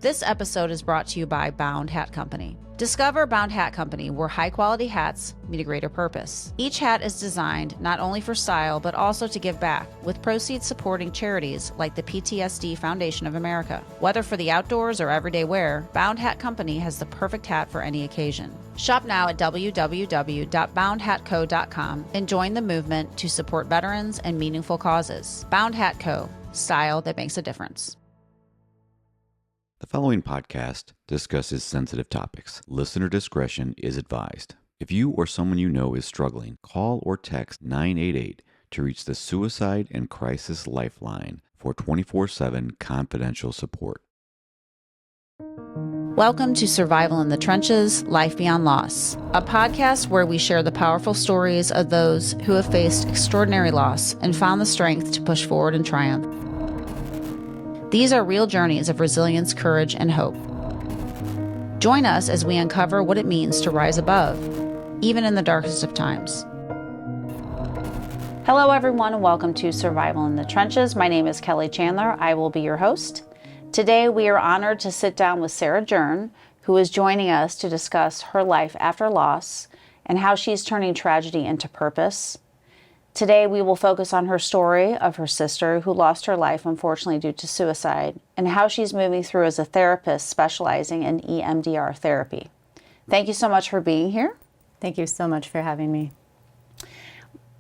This episode is brought to you by Bound Hat Company. Discover Bound Hat Company, where high-quality hats meet a greater purpose. Each hat is designed not only for style, but also to give back, with proceeds supporting charities like the PTSD Foundation of America. Whether for the outdoors or everyday wear, Bound Hat Company has the perfect hat for any occasion. Shop now at www.boundhatco.com and join the movement to support veterans and meaningful causes. Bound Hat Co. Style that makes a difference. The following podcast discusses sensitive topics. Listener discretion is advised. If you or someone you know is struggling, call or text 988 to reach the Suicide and Crisis Lifeline for 24/7 confidential support. Welcome to Survival in the Trenches, Life Beyond Loss, a podcast where we share the powerful stories of those who have faced extraordinary loss and found the strength to push forward and triumph. These are real journeys of resilience, courage, and hope. Join us as we uncover what it means to rise above, even in the darkest of times. Hello, everyone, and welcome to Survival in the Trenches. My name is Kelly Chandler. I will be your host. Today, we are honored to sit down with Sara Joern, who is joining us to discuss her life after loss and how she's turning tragedy into purpose. Today, we will focus on her story of her sister who lost her life, unfortunately, due to suicide, and how she's moving through as a therapist specializing in EMDR therapy. Thank you so much for being here. Thank you so much for having me.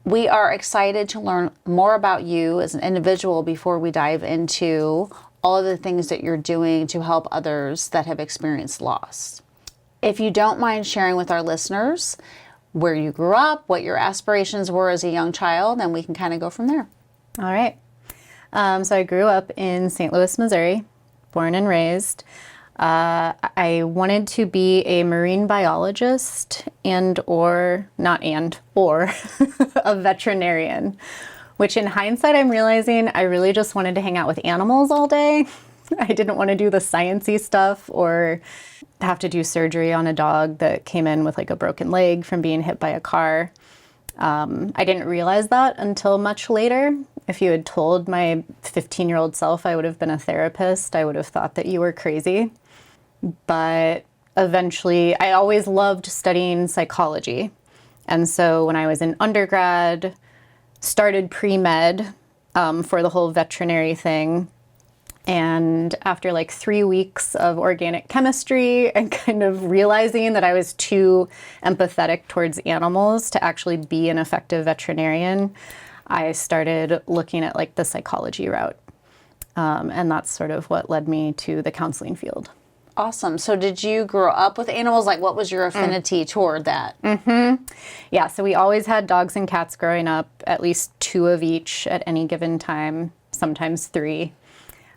We are excited to learn more about you as an individual before we dive into all of the things that you're doing to help others that have experienced loss. If you don't mind sharing with our listeners where you grew up, what your aspirations were as a young child, and we can kind of go from there. All right. So I grew up in St. Louis, Missouri, born and raised. I wanted to be a marine biologist or a veterinarian, which in hindsight, I'm realizing I really just wanted to hang out with animals all day. I didn't want to do the sciencey stuff or have to do surgery on a dog that came in with like a broken leg from being hit by a car. I didn't realize that until much later. If you had told my 15-year-old self I would have been a therapist, I would have thought that you were crazy. But eventually, I always loved studying psychology. And so when I was in undergrad, started pre-med for the whole veterinary thing. And after like 3 weeks of organic chemistry and kind of realizing that I was too empathetic towards animals to actually be an effective veterinarian, I started looking at like the psychology route. And that's sort of what led me to the counseling field. Awesome. So did you grow up with animals? Like, what was your affinity toward that? Yeah, so we always had dogs and cats growing up, at least 2 of each at any given time, sometimes 3.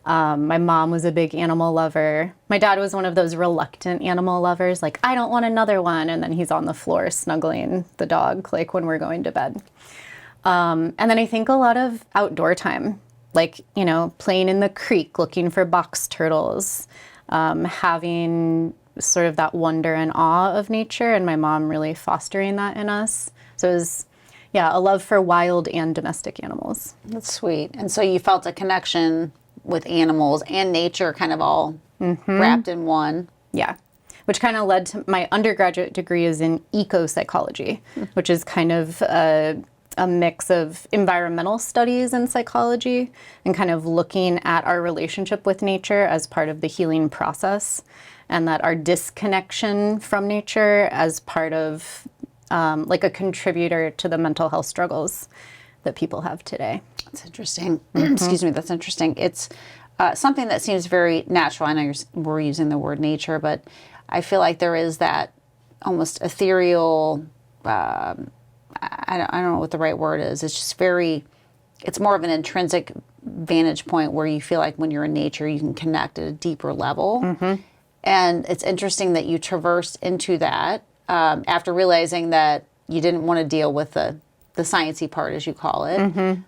My mom was a big animal lover. My dad was one of those reluctant animal lovers, like, I don't want another one. And then he's on the floor snuggling the dog, like when we're going to bed. And then I think a lot of outdoor time, like, you know, playing in the creek, looking for box turtles, having sort of that wonder and awe of nature, and my mom really fostering that in us. So it was, a love for wild and domestic animals. That's sweet. And so you felt a connection with animals and nature kind of all wrapped in one. Yeah, which kind of led to my undergraduate degree is in eco-psychology, which is kind of a mix of environmental studies and psychology and kind of looking at our relationship with nature as part of the healing process, and that our disconnection from nature as part of like a contributor to the mental health struggles that people have today. That's interesting. Excuse me, that's interesting. It's something that seems very natural. I know we're using the word nature, but I feel like there is that almost ethereal, I don't know what the right word is. It's just it's more of an intrinsic vantage point where you feel like when you're in nature, you can connect at a deeper level. And it's interesting that you traversed into that after realizing that you didn't want to deal with the sciencey part, as you call it.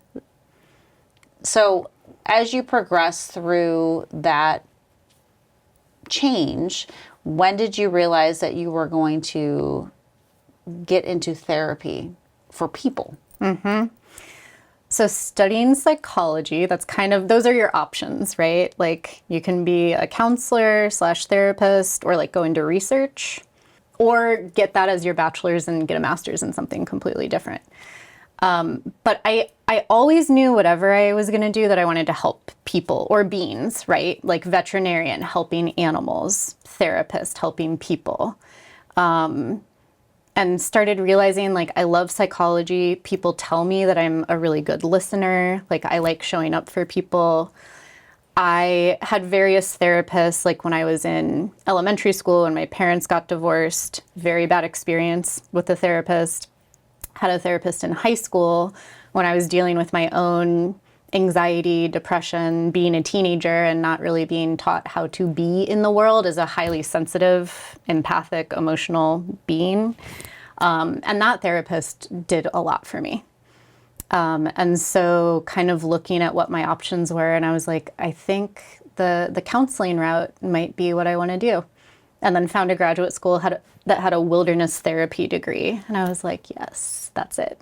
So as you progress through that change, when did you realize that you were going to get into therapy for people? So studying psychology, that's kind of, those are your options, right? Like you can be a counselor / therapist, or like go into research, or get that as your bachelor's and get a master's in something completely different. But I always knew whatever I was going to do that I wanted to help people or beings, right? Like veterinarian, helping animals, therapist, helping people. And started realizing like I love psychology. People tell me that I'm a really good listener. Like I like showing up for people. I had various therapists, like when I was in elementary school and my parents got divorced, very bad experience with a therapist. Had a therapist in high school when I was dealing with my own anxiety, depression, being a teenager and not really being taught how to be in the world as a highly sensitive, empathic, emotional being. And that therapist did a lot for me. And so kind of looking at what my options were, and I was like, I think the counseling route might be what I want to do. And then found a graduate school that had a wilderness therapy degree. And I was like, yes, that's it.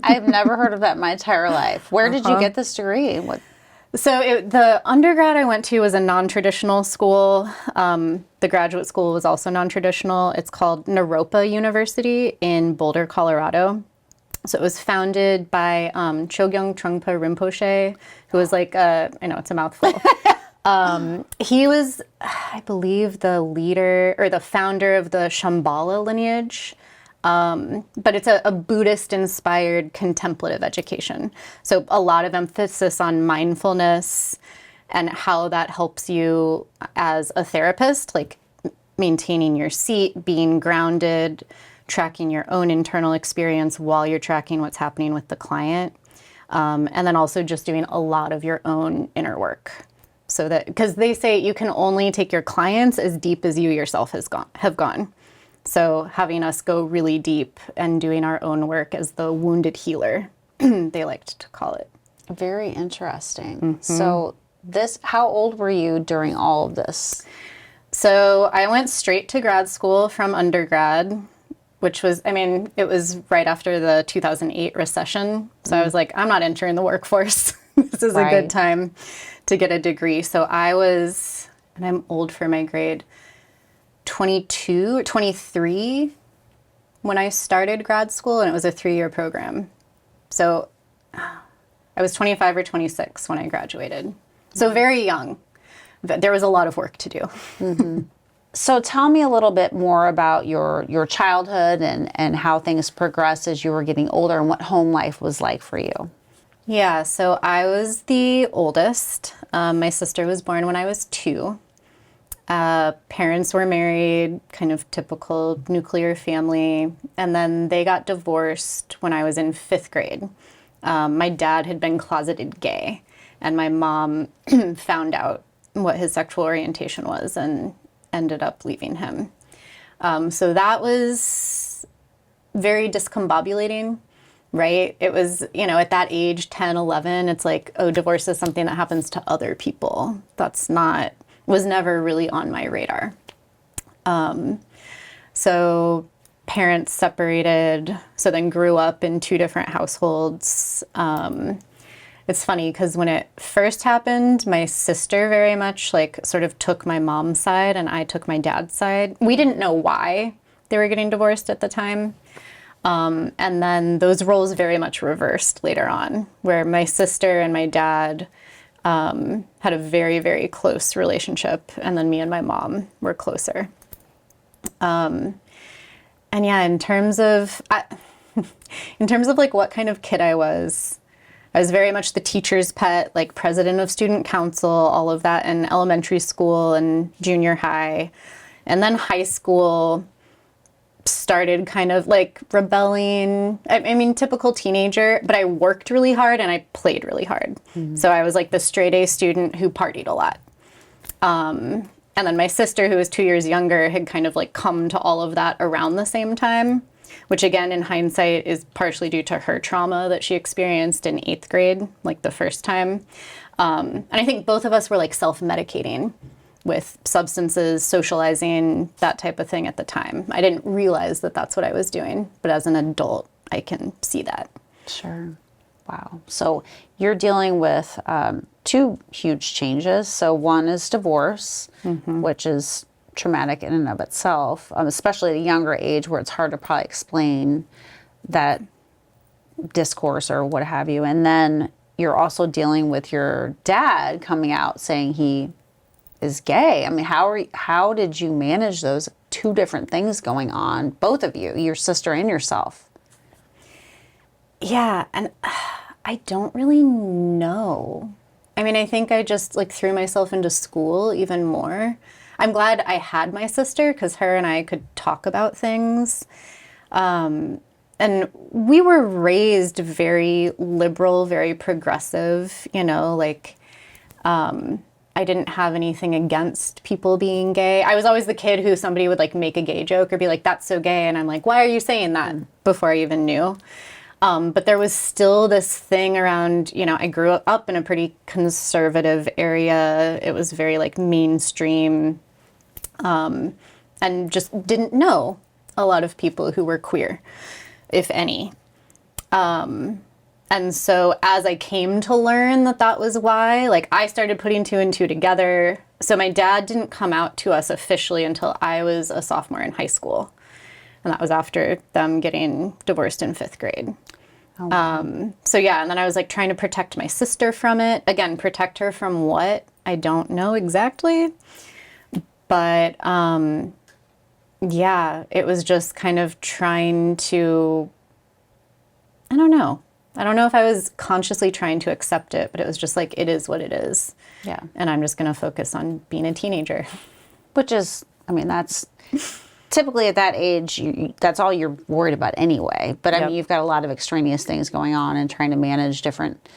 I've never heard of that in my entire life. Where did you get this degree? So the undergrad I went to was a non-traditional school. The graduate school was also non-traditional. It's called Naropa University in Boulder, Colorado. So it was founded by Chogyam Trungpa Rinpoche, who was like, I know it's a mouthful. He was, I believe, the leader or the founder of the Shambhala lineage. But it's a Buddhist-inspired contemplative education. So a lot of emphasis on mindfulness and how that helps you as a therapist, like maintaining your seat, being grounded, tracking your own internal experience while you're tracking what's happening with the client. And then also just doing a lot of your own inner work. So that, because they say you can only take your clients as deep as you yourself have gone. So having us go really deep and doing our own work as the wounded healer, they liked to call it. Very interesting. So how old were you during all of this? So I went straight to grad school from undergrad, which was, it was right after the 2008 recession. So I was like, I'm not entering the workforce. This is a good time to get a degree. So I was, and I'm old for my grade, 22 or 23 when I started grad school, and it was a 3-year program. So I was 25 or 26 when I graduated. So very young. There was a lot of work to do. So tell me a little bit more about your childhood and how things progressed as you were getting older and what home life was like for you. Yeah, so I was the oldest. My sister was born when I was 2. Parents were married, kind of typical nuclear family, and then they got divorced when I was in 5th grade. My dad had been closeted gay, and my mom found out what his sexual orientation was and ended up leaving him. So that was very discombobulating, right? It was, at that age, 10, 11, it's like, oh, divorce is something that happens to other people. Was never really on my radar. So parents separated, so then grew up in 2 different households. It's funny because when it first happened, my sister very much sort of took my mom's side and I took my dad's side. We didn't know why they were getting divorced at the time. And then those roles very much reversed later on, where my sister and my dad had a very, very close relationship, and then me and my mom were closer. And yeah, in terms of what kind of kid I was very much the teacher's pet, like president of student council, all of that in elementary school and junior high. And then high school started kind of rebelling. Typical teenager, but I worked really hard and I played really hard. So I was the straight A student who partied a lot. And then my sister, who was 2 years younger, had kind of come to all of that around the same time, which again, in hindsight, is partially due to her trauma that she experienced in 8th grade, the first time. And I think both of us were self-medicating with substances, socializing, that type of thing at the time. I didn't realize that that's what I was doing, but as an adult, I can see that. Sure. Wow. So you're dealing with two huge changes. So one is divorce, which is traumatic in and of itself, especially at a younger age where it's hard to probably explain that discourse or what have you. And then you're also dealing with your dad coming out saying he is gay. I mean, how did you manage those two different things going on, both of you, your sister and yourself? Yeah, and I don't really know. I mean, I think I just like threw myself into school even more. I'm glad I had my sister because her and I could talk about things. And we were raised very liberal, very progressive, you know, like I didn't have anything against people being gay. I was always the kid who somebody would like make a gay joke or be like, that's so gay. And I'm like, why are you saying that? Before I even knew. But there was still this thing around, you know, I grew up in a pretty conservative area. It was very like mainstream, and just didn't know a lot of people who were queer, if any. And so as I came to learn that that was why, like I started putting two and two together. So my dad didn't come out to us officially until I was a sophomore in high school. And that was after them getting divorced in 5th grade. Oh, wow. So yeah, and then I was like trying to protect my sister from it. Again, protect her from what? I don't know exactly. But yeah, it was just kind of trying to, I don't know. I don't know if I was consciously trying to accept it, but it was just like, it is what it is. Yeah. And I'm just going to focus on being a teenager. Which is, I mean, that's typically at that age, that's all you're worried about anyway. But I mean, you've got a lot of extraneous things going on and trying to manage different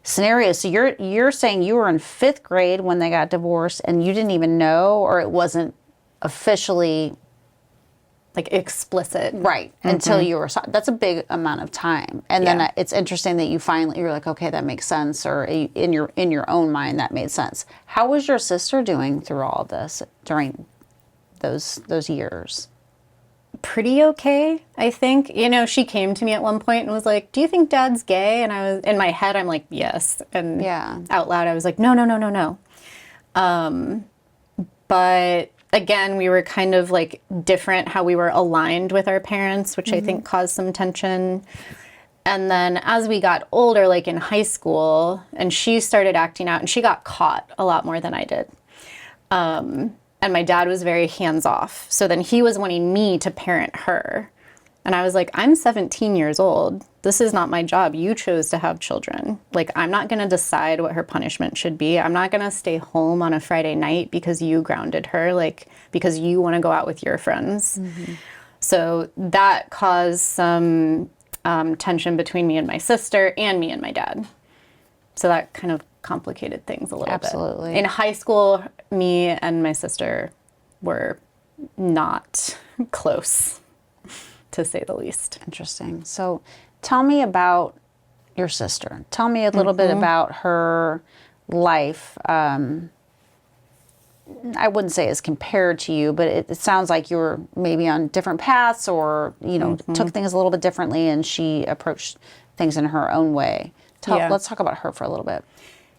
scenarios. So you're saying you were in 5th grade when they got divorced and you didn't even know, or it wasn't officially like explicit. Right. Until you were, that's a big amount of time. And then it's interesting that you're like, okay, that makes sense. Or in your own mind, that made sense. How was your sister doing through all of this during those years? Pretty okay, I think. You know, she came to me at one point and was like, do you think Dad's gay? And I was, in my head, I'm like, yes. And out loud, I was like, no, no, no, no, no. But again, we were kind of like different how we were aligned with our parents, which I think caused some tension. And then as we got older, like in high school, and she started acting out, and she got caught a lot more than I did. And my dad was very hands-off. So then he was wanting me to parent her. And I was like, I'm 17 years old. This is not my job. You chose to have children. Like, I'm not going to decide what her punishment should be. I'm not going to stay home on a Friday night because you grounded her, like, because you want to go out with your friends. So that caused some tension between me and my sister and me and my dad. So that kind of complicated things a little bit. Absolutely. In high school, me and my sister were not close, to say the least. Interesting. So tell me about your sister. Tell me a little bit about her life. I wouldn't say as compared to you, but it sounds like you were maybe on different paths or, you know, took things a little bit differently and she approached things in her own way. Let's talk about her for a little bit.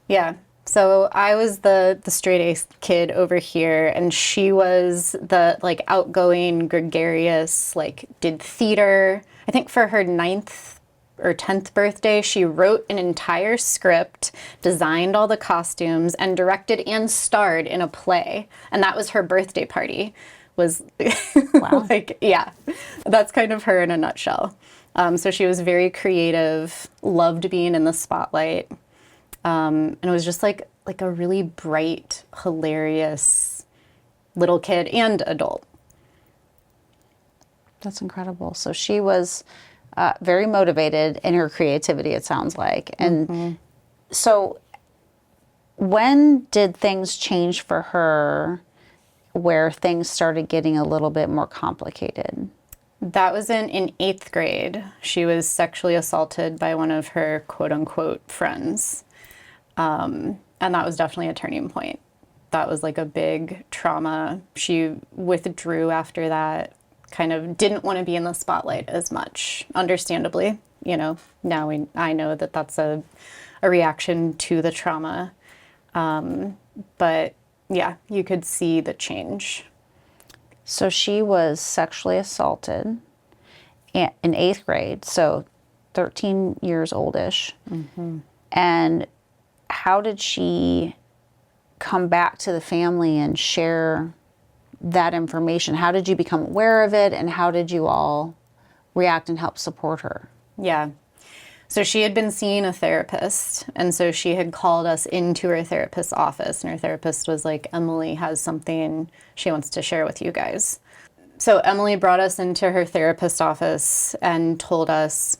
Yeah. So I was the straight A kid over here, and she was the like outgoing, gregarious, like did theater. I think for her 9th or 10th birthday, she wrote an entire script, designed all the costumes, and directed and starred in a play. And that was her birthday party. Was Wow. like, yeah, that's kind of her in a nutshell. So she was very creative, loved being in the spotlight. And it was just like a really bright, hilarious little kid and adult. That's incredible. So she was very motivated in her creativity, it sounds like. And so when did things change for her where things started getting a little bit more complicated? That was in 8th grade. She was sexually assaulted by one of her quote-unquote friends. And that was definitely a turning point. That was like a big trauma. She withdrew after that, kind of didn't want to be in the spotlight as much, understandably. now I know that that's a reaction to the trauma. But yeah, you could see the change. So she was sexually assaulted in 8th grade, so 13 years oldish. And how did she come back to the family and share that information? How did you become aware of it, and how did you all react and help support her? Yeah. So she had been seeing a therapist, and so she had called us into her therapist's office, and her therapist was like, Emily has something she wants to share with you guys. So Emily brought us into her therapist's office and told us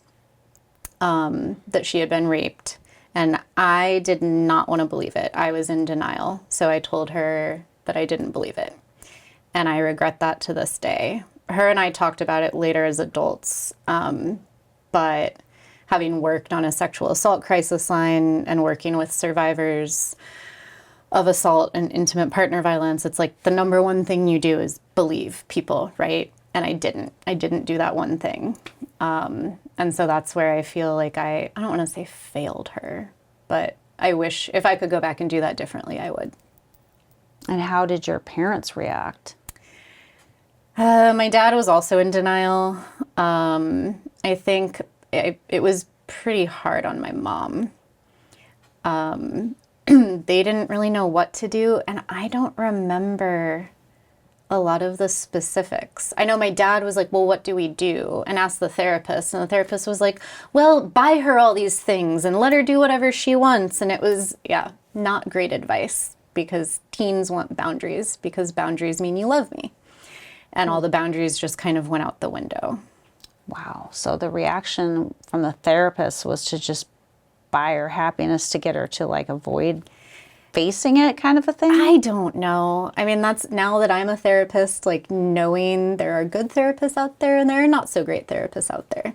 that she had been raped, and I did not want to believe it. I was in denial, so I told her that I didn't believe it, and I regret that to this day. Her and I talked about it later as adults, but having worked on a sexual assault crisis line and working with survivors of assault and intimate partner violence, it's like the number one thing you do is believe people, right? And I didn't do that one thing. And so that's where I feel like I don't want to say failed her, but I wish if I could go back and do that differently, I would. And how did your parents react? My dad was also in denial. I think it was pretty hard on my mom. They didn't really know what to do, and I don't remember a lot of the specifics. I know my dad was like, well, what do we do? And asked the therapist, and the therapist was like, well, buy her all these things and let her do whatever she wants. And it was, not great advice, because teens want boundaries, because boundaries mean you love me. And all the boundaries just kind of went out the window. Wow. So the reaction from the therapist was to just buy her happiness to get her to like avoid facing it, kind of a thing? I don't know. I mean, that's now that I'm a therapist, like knowing there are good therapists out there and there are not so great therapists out there.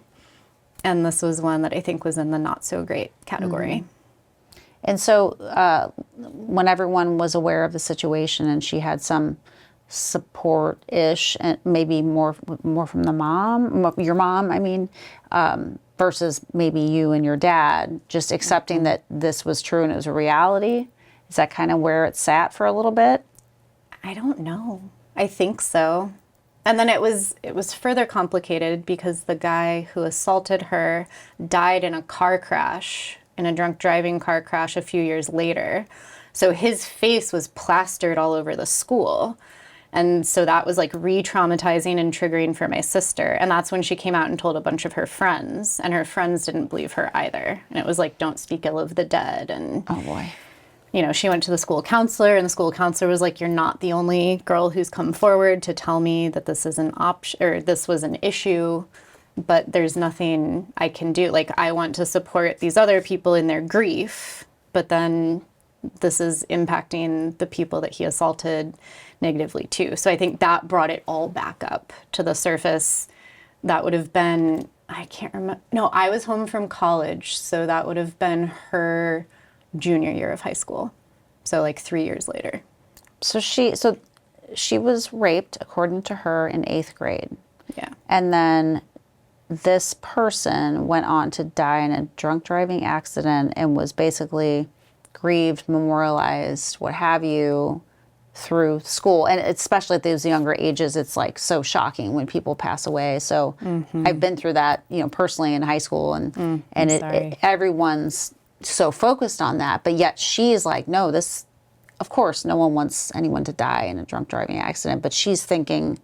And this was one that I think was in the not so great category. And so when everyone was aware of the situation and she had some support-ish, and maybe more from the mom, your mom, I mean, versus maybe you and your dad, just accepting that this was true and it was a reality. Is that kind of where it sat for a little bit? I don't know. I think so. And then it was further complicated because the guy who assaulted her died in a car crash, in a drunk driving car crash a few years later. So his face was plastered all over the school. And so that was like re-traumatizing and triggering for my sister. And that's when she came out and told a bunch of her friends, and her friends didn't believe her either. And it was like, don't speak ill of the dead. And oh boy. She went to the school counselor, and the school counselor was like, you're not the only girl who's come forward to tell me that this is an option, or this was an issue, but there's nothing I can do. Like, I want to support these other people in their grief, but then this is impacting the people that he assaulted negatively too. So I think that brought it all back up to the surface. That would have been, I can't remember. No, I was home from college, so that would have been her junior year of high school. So like 3 years later. So she was raped, according to her, in 8th grade. Yeah. And then this person went on to die in a drunk driving accident and was basically grieved, memorialized, what have you, through school. And especially at those younger ages, it's like so shocking when people pass away. So I've been through that, personally in high school, and everyone's so focused on that, but yet she's like, no, this, of course, no one wants anyone to die in a drunk driving accident, but she's thinking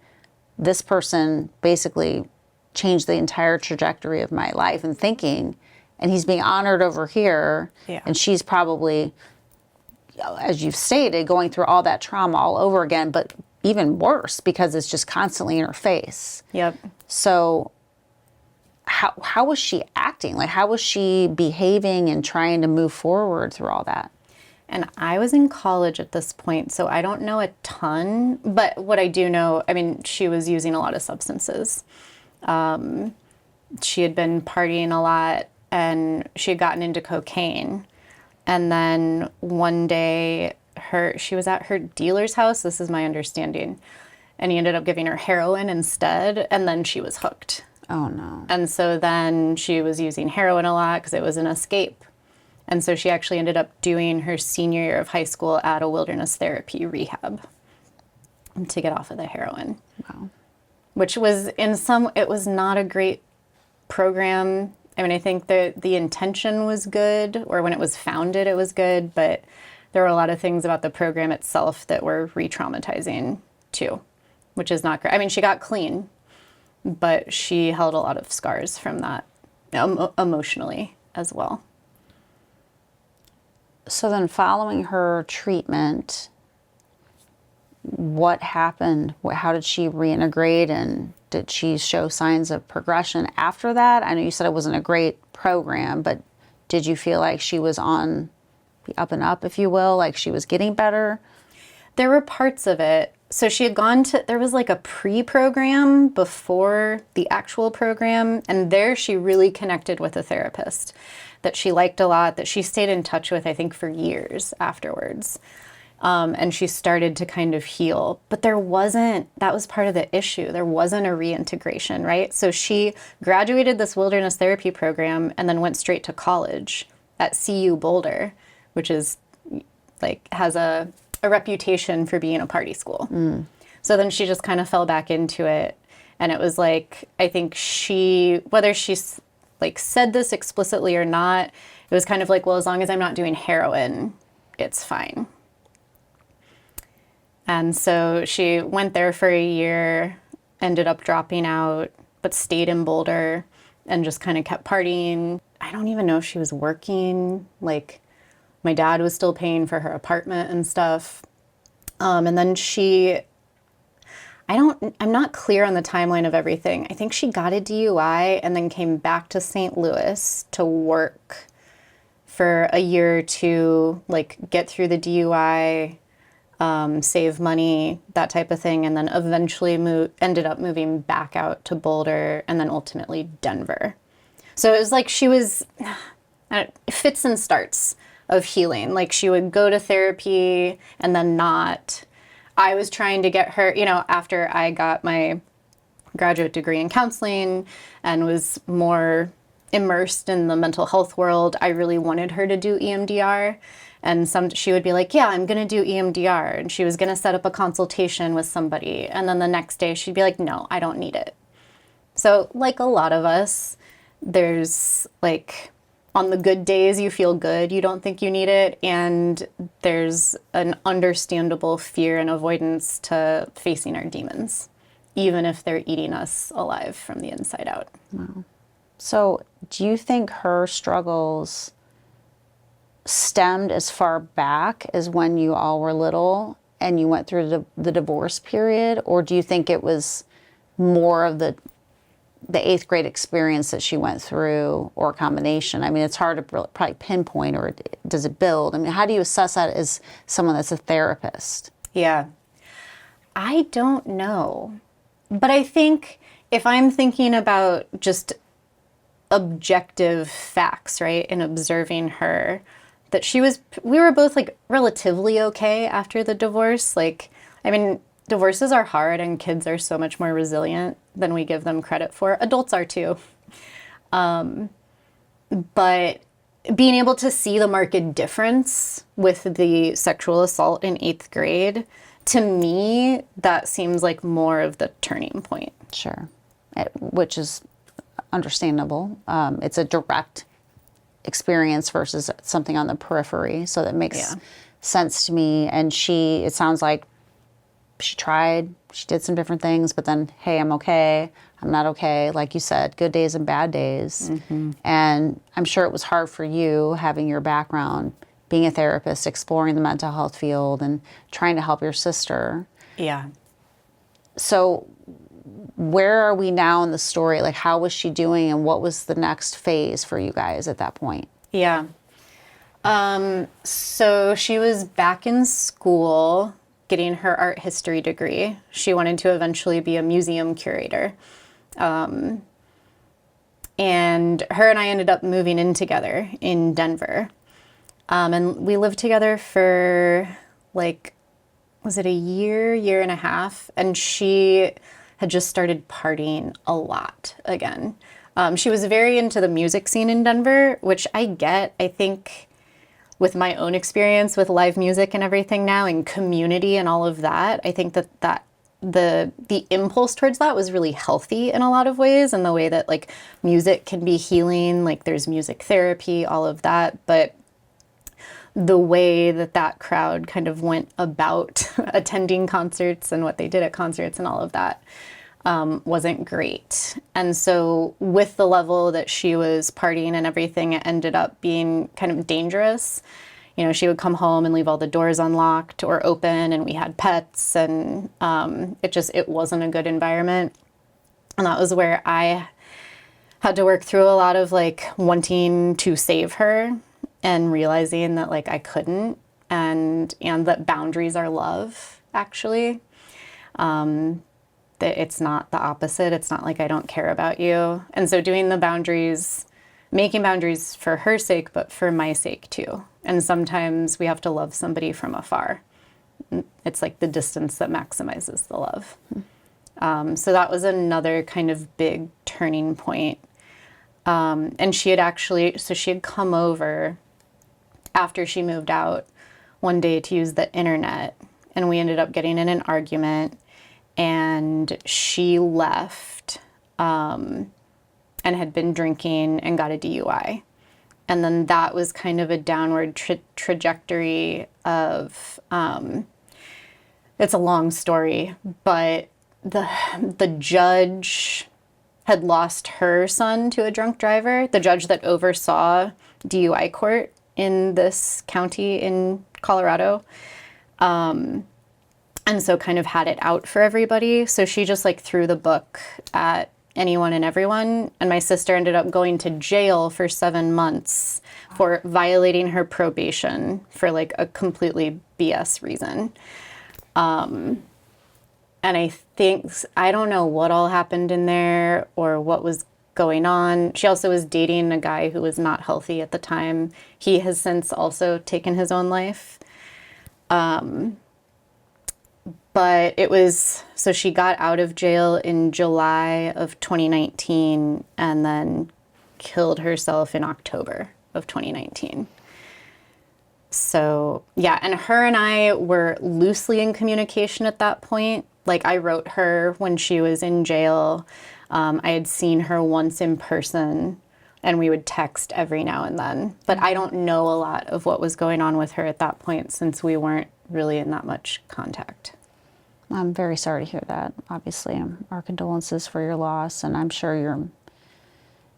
this person basically changed the entire trajectory of my life and thinking, and he's being honored over here. Yeah. And she's probably, as you've stated, going through all that trauma all over again, but even worse because it's just constantly in her face. Yep. So how was she acting? Like, how was she behaving and trying to move forward through all that? And I was in college at this point, so I don't know a ton, but what I do know, I mean, she was using a lot of substances. She had been partying a lot, and she had gotten into cocaine. And then one day, she was at her dealer's house, this is my understanding, and he ended up giving her heroin instead, and then she was hooked. Oh, no. And so then she was using heroin a lot because it was an escape. And so she actually ended up doing her senior year of high school at a wilderness therapy rehab to get off of the heroin. Wow. Which was it was not a great program. I mean, I think the intention was good, or when it was founded, it was good, but there were a lot of things about the program itself that were re-traumatizing too, which is not great. I mean, she got clean, but she held a lot of scars from that emotionally as well. So then following her treatment, what happened? How did she reintegrate, and did she show signs of progression after that? I know you said it wasn't a great program, but did you feel like she was on the up and up, if you will, like she was getting better? There were parts of it. So she had gone to, there was like a pre-program before the actual program, and there she really connected with a therapist that she liked a lot, that she stayed in touch with, I think, for years afterwards. And she started to kind of heal. But that was part of the issue. There wasn't a reintegration, right? So she graduated this wilderness therapy program and then went straight to college at CU Boulder, which is like, has a reputation for being a party school. So then she just kind of fell back into it. And it was like, I think whether she's like said this explicitly or not, it was kind of like, well, as long as I'm not doing heroin, it's fine. And so she went there for a year, ended up dropping out, but stayed in Boulder and just kind of kept partying. I don't even know if she was working. Like, my dad was still paying for her apartment and stuff. And then I'm not clear on the timeline of everything. I think she got a DUI and then came back to St. Louis to work for a year or two, like get through the DUI, save money, that type of thing, and then eventually ended up moving back out to Boulder and then ultimately Denver. So it was like she was fits and starts of healing. Like she would go to therapy and then not. I was trying to get her, after I got my graduate degree in counseling and was more immersed in the mental health world, I really wanted her to do EMDR. And she would be like, yeah, I'm going to do EMDR. And she was going to set up a consultation with somebody. And then the next day she'd be like, no, I don't need it. So like a lot of us, there's like, on the good days you feel good, you don't think you need it. And there's an understandable fear and avoidance to facing our demons, even if they're eating us alive from the inside out. Wow. So do you think her struggles stemmed as far back as when you all were little and you went through the divorce period? Or do you think it was more of the 8th grade experience that she went through, or a combination? I mean, it's hard to probably pinpoint, or does it build? I mean, how do you assess that as someone that's a therapist? Yeah. I don't know. But I think if I'm thinking about just objective facts, right, and observing her, that we were both like relatively okay after the divorce. Like, I mean, divorces are hard and kids are so much more resilient than we give them credit for. Adults are too. But being able to see the marked difference with the sexual assault in 8th grade, to me, that seems like more of the turning point. Sure. Which is understandable. It's a direct experience versus something on the periphery. So that makes sense to me. And it sounds like she tried, she did some different things, but then, hey, I'm okay, I'm not okay. Like you said, good days and bad days. Mm-hmm. And I'm sure it was hard for you, having your background, being a therapist, exploring the mental health field and trying to help your sister. Yeah. So where are we now in the story? Like, how was she doing, and what was the next phase for you guys at that point? Yeah. So she was back in school getting her art history degree. She wanted to eventually be a museum curator. And her and I ended up moving in together in Denver. And we lived together for like, was it a year and a half? And she had just started partying a lot again. She was very into the music scene in Denver, which I get. I think with my own experience with live music and everything now, and community and all of that, I think that the impulse towards that was really healthy in a lot of ways, and the way that like music can be healing, like there's music therapy, all of that. But the way that crowd kind of went about attending concerts and what they did at concerts and all of that wasn't great. And so with the level that she was partying and everything, it ended up being kind of dangerous. You know, she would come home and leave all the doors unlocked or open, and we had pets, and it wasn't a good environment. And that was where I had to work through a lot of like wanting to save her and realizing that like I couldn't, and that boundaries are love, actually. That it's not the opposite. It's not like I don't care about you. And so doing the boundaries, making boundaries for her sake, but for my sake too. And sometimes we have to love somebody from afar. It's like the distance that maximizes the love. So that was another kind of big turning point. And she had come over after she moved out one day to use the internet, and we ended up getting in an argument, and she left and had been drinking and got a DUI. And then that was kind of a downward trajectory of, it's a long story, but the judge had lost her son to a drunk driver, the judge that oversaw DUI court in this county in Colorado. And so kind of had it out for everybody. So she just like threw the book at anyone and everyone. And my sister ended up going to jail for 7 months for violating her probation for like a completely BS reason. And I don't know what all happened in there or what was going on. She also was dating a guy who was not healthy at the time. He has since also taken his own life. But so she got out of jail in July of 2019 and then killed herself in October of 2019. So yeah, and her and I were loosely in communication at that point. Like I wrote her when she was in jail. I had seen her once in person, and we would text every now and then. But I don't know a lot of what was going on with her at that point, since we weren't really in that much contact. I'm very sorry to hear that. Obviously, our condolences for your loss, and I'm sure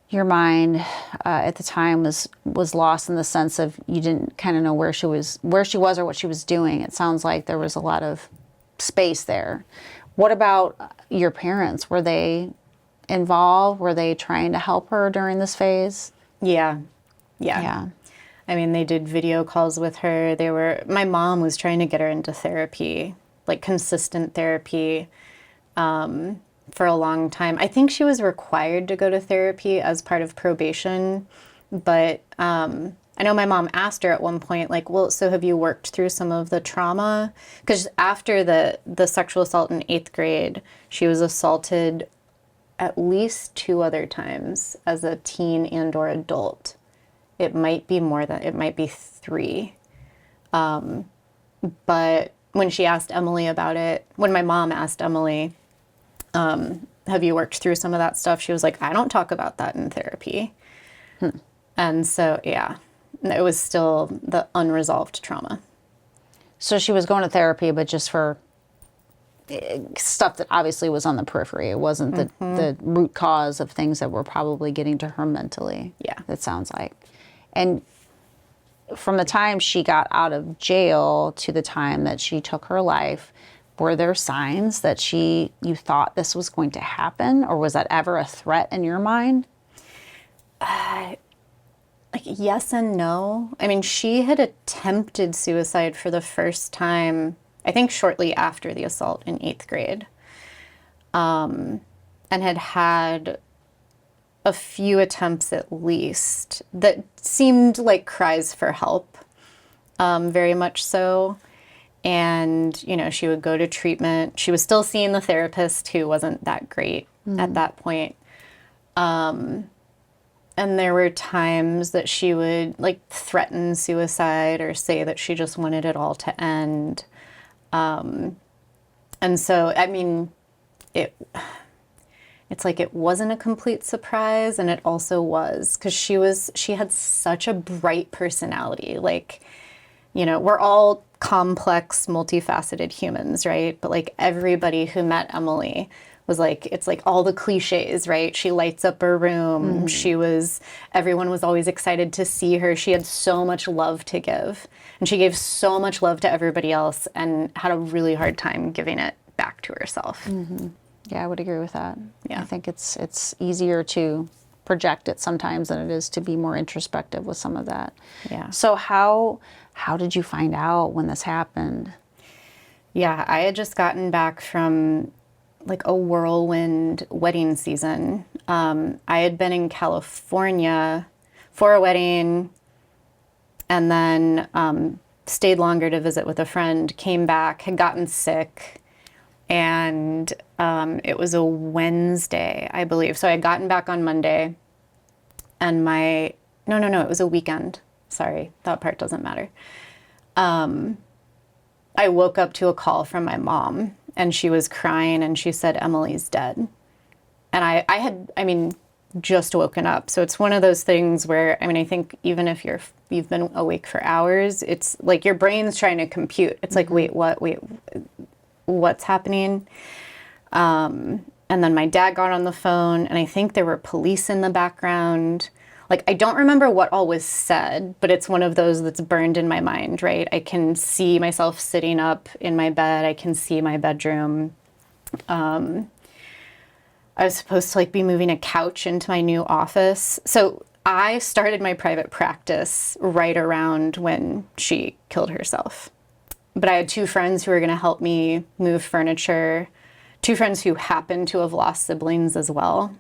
your mind at the time was lost in the sense of you didn't kind of know where she was or what she was doing. It sounds like there was a lot of space there. What about your parents? Were they involved? Were they trying to help her during this phase? Yeah. Yeah. I mean, they did video calls with her. My mom was trying to get her into therapy, like consistent therapy, for a long time. I think she was required to go to therapy as part of probation, but I know my mom asked her at one point, like, well, so have you worked through some of the trauma? Because after the sexual assault in 8th grade, she was assaulted at least 2 other times as a teen and or adult. It might be 3. But when she asked Emily about it, when my mom asked Emily, have you worked through some of that stuff? She was like, I don't talk about that in therapy. And so, yeah, it was still the unresolved trauma. So she was going to therapy, but just for stuff that obviously was on the periphery. It wasn't the root cause of things that were probably getting to her mentally. Yeah. It sounds like. And from the time she got out of jail to the time that she took her life, were there signs that you thought this was going to happen? Or was that ever a threat in your mind? Like yes and no. I mean, she had attempted suicide for the first time, I think shortly after the assault in 8th grade, and had a few attempts at least that seemed like cries for help, very much so. And, she would go to treatment. She was still seeing the therapist, who wasn't that great at that point. And there were times that she would threaten suicide or say that she just wanted it all to end. And so, I mean, it's like it wasn't a complete surprise, and it also was, because she had such a bright personality. We're all complex, multifaceted humans, right? But everybody who met Emily was it's all the cliches, right? She lights up her room. Everyone was always excited to see her. She had so much love to give, and she gave so much love to everybody else and had a really hard time giving it back to herself. Yeah, I would agree with that. Yeah. I think it's easier to project it sometimes than it is to be more introspective with some of that. Yeah. So how did you find out when this happened? Yeah, I had just gotten back from a whirlwind wedding season. I had been in California for a wedding, and then stayed longer to visit with a friend, came back, had gotten sick, and it was a Wednesday, I believe. So I had gotten back on Monday, and no, it was a weekend. Sorry, that part doesn't matter. I woke up to a call from my mom, and she was crying, and she said, Emily's dead. And I had just woken up. So it's one of those things where, I think even if you've been awake for hours, it's your brain's trying to compute. It's wait, what? Wait, what's happening? And then my dad got on the phone, and I think there were police in the background. I don't remember what all was said, but it's one of those that's burned in my mind, right? I can see myself sitting up in my bed. I can see my bedroom. I was supposed to be moving a couch into my new office. So I started my private practice right around when she killed herself. But I had two friends who were going to help me move furniture, two friends who happened to have lost siblings as well.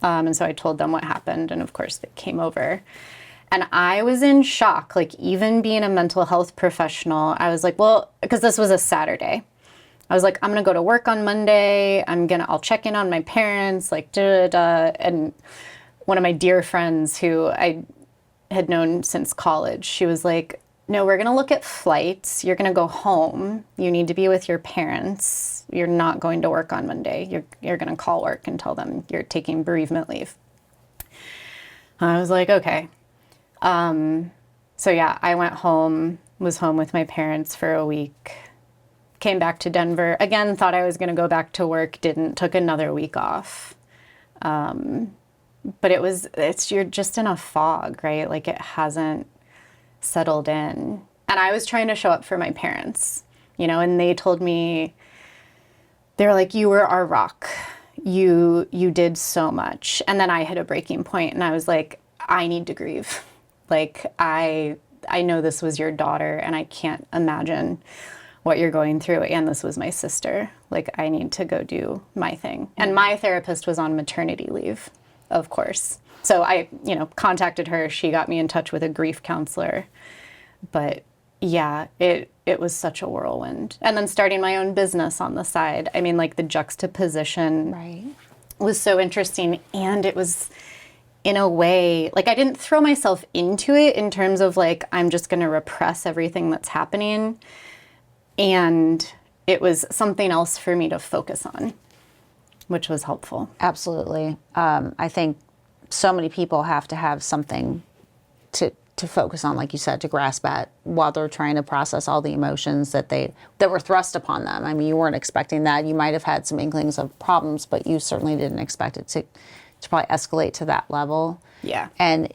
And so I told them what happened, and of course they came over. And I was in shock, even being a mental health professional, I was well, because this was a Saturday. I was I'm gonna go to work on Monday, I'll check in on my parents, And one of my dear friends who I had known since college, she was no, we're gonna look at flights. You're gonna go home. You need to be with your parents. You're not going to work on Monday. You're gonna call work and tell them you're taking bereavement leave. I was okay. So yeah, I went home, was home with my parents for a week, came back to Denver. Again, thought I was gonna go back to work, didn't, took another week off. But you're just in a fog, right? It hasn't settled in. And I was trying to show up for my parents, and they told me, they were you were our rock. You did so much. And then I hit a breaking point, and I was I need to grieve. I know this was your daughter, and I can't imagine what you're going through. And this was my sister. I need to go do my thing. And my therapist was on maternity leave, of course. So I, contacted her. She got me in touch with a grief counselor. But yeah, it was such a whirlwind. And then starting my own business on the side. The juxtaposition was so interesting. And it was, in a way, I didn't throw myself into it in terms of I'm just going to repress everything that's happening. And it was something else for me to focus on, which was helpful. Absolutely. I think so many people have to have something to focus on, like you said, to grasp at while they're trying to process all the emotions that were thrust upon them. You weren't expecting that. You might have had some inklings of problems, but you certainly didn't expect it to probably escalate to that level. Yeah. And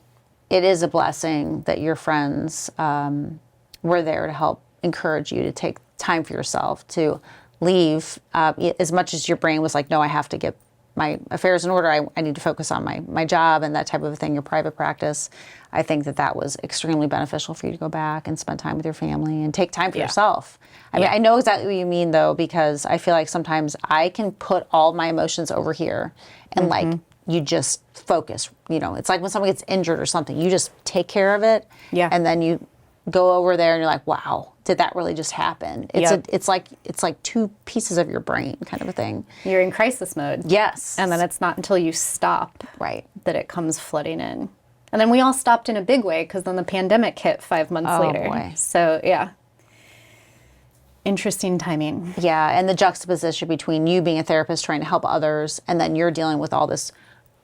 it is a blessing that your friends were there to help encourage you to take time for yourself, to leave, as much as your brain was no, I have to get my affairs in order. I need to focus on my job and that type of a thing, your private practice. I think that was extremely beneficial for you to go back and spend time with your family and take time for yourself. I know exactly what you mean, though, because I feel sometimes I can put all my emotions over here and you just focus. It's when someone gets injured or something, you just take care of it. Yeah. And then you go over there and you're like, wow, did that really just happen? Yep. It's like two pieces of your brain kind of a thing. You're in crisis mode. Yes. And then it's not until you stop Right. that it comes flooding in. And then we all stopped in a big way because then the pandemic hit 5 months later. Boy. So, yeah. Interesting timing. Yeah, and the juxtaposition between you being a therapist trying to help others and then you're dealing with all this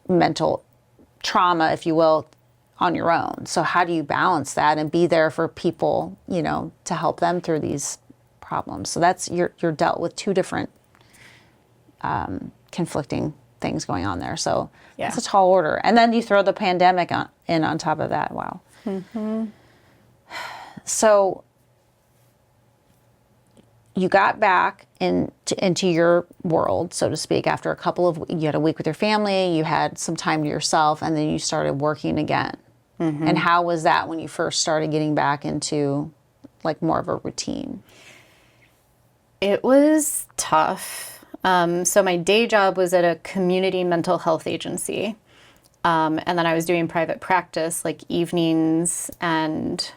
mental trauma, if you will, on your own. So how do you balance that and be there for people, you know, to help them through these problems? So that's you're dealt with two different conflicting things going on there. So Yeah. it's a tall order. And then you throw the pandemic in on top of that. Wow. So you got back into your world, so to speak, after you had a week with your family, you had some time to yourself, and then you started working again. And how was that when you first started getting back into like more of a routine? It was tough. So my day job was at a community mental health agency. And then I was doing private practice, like evenings, and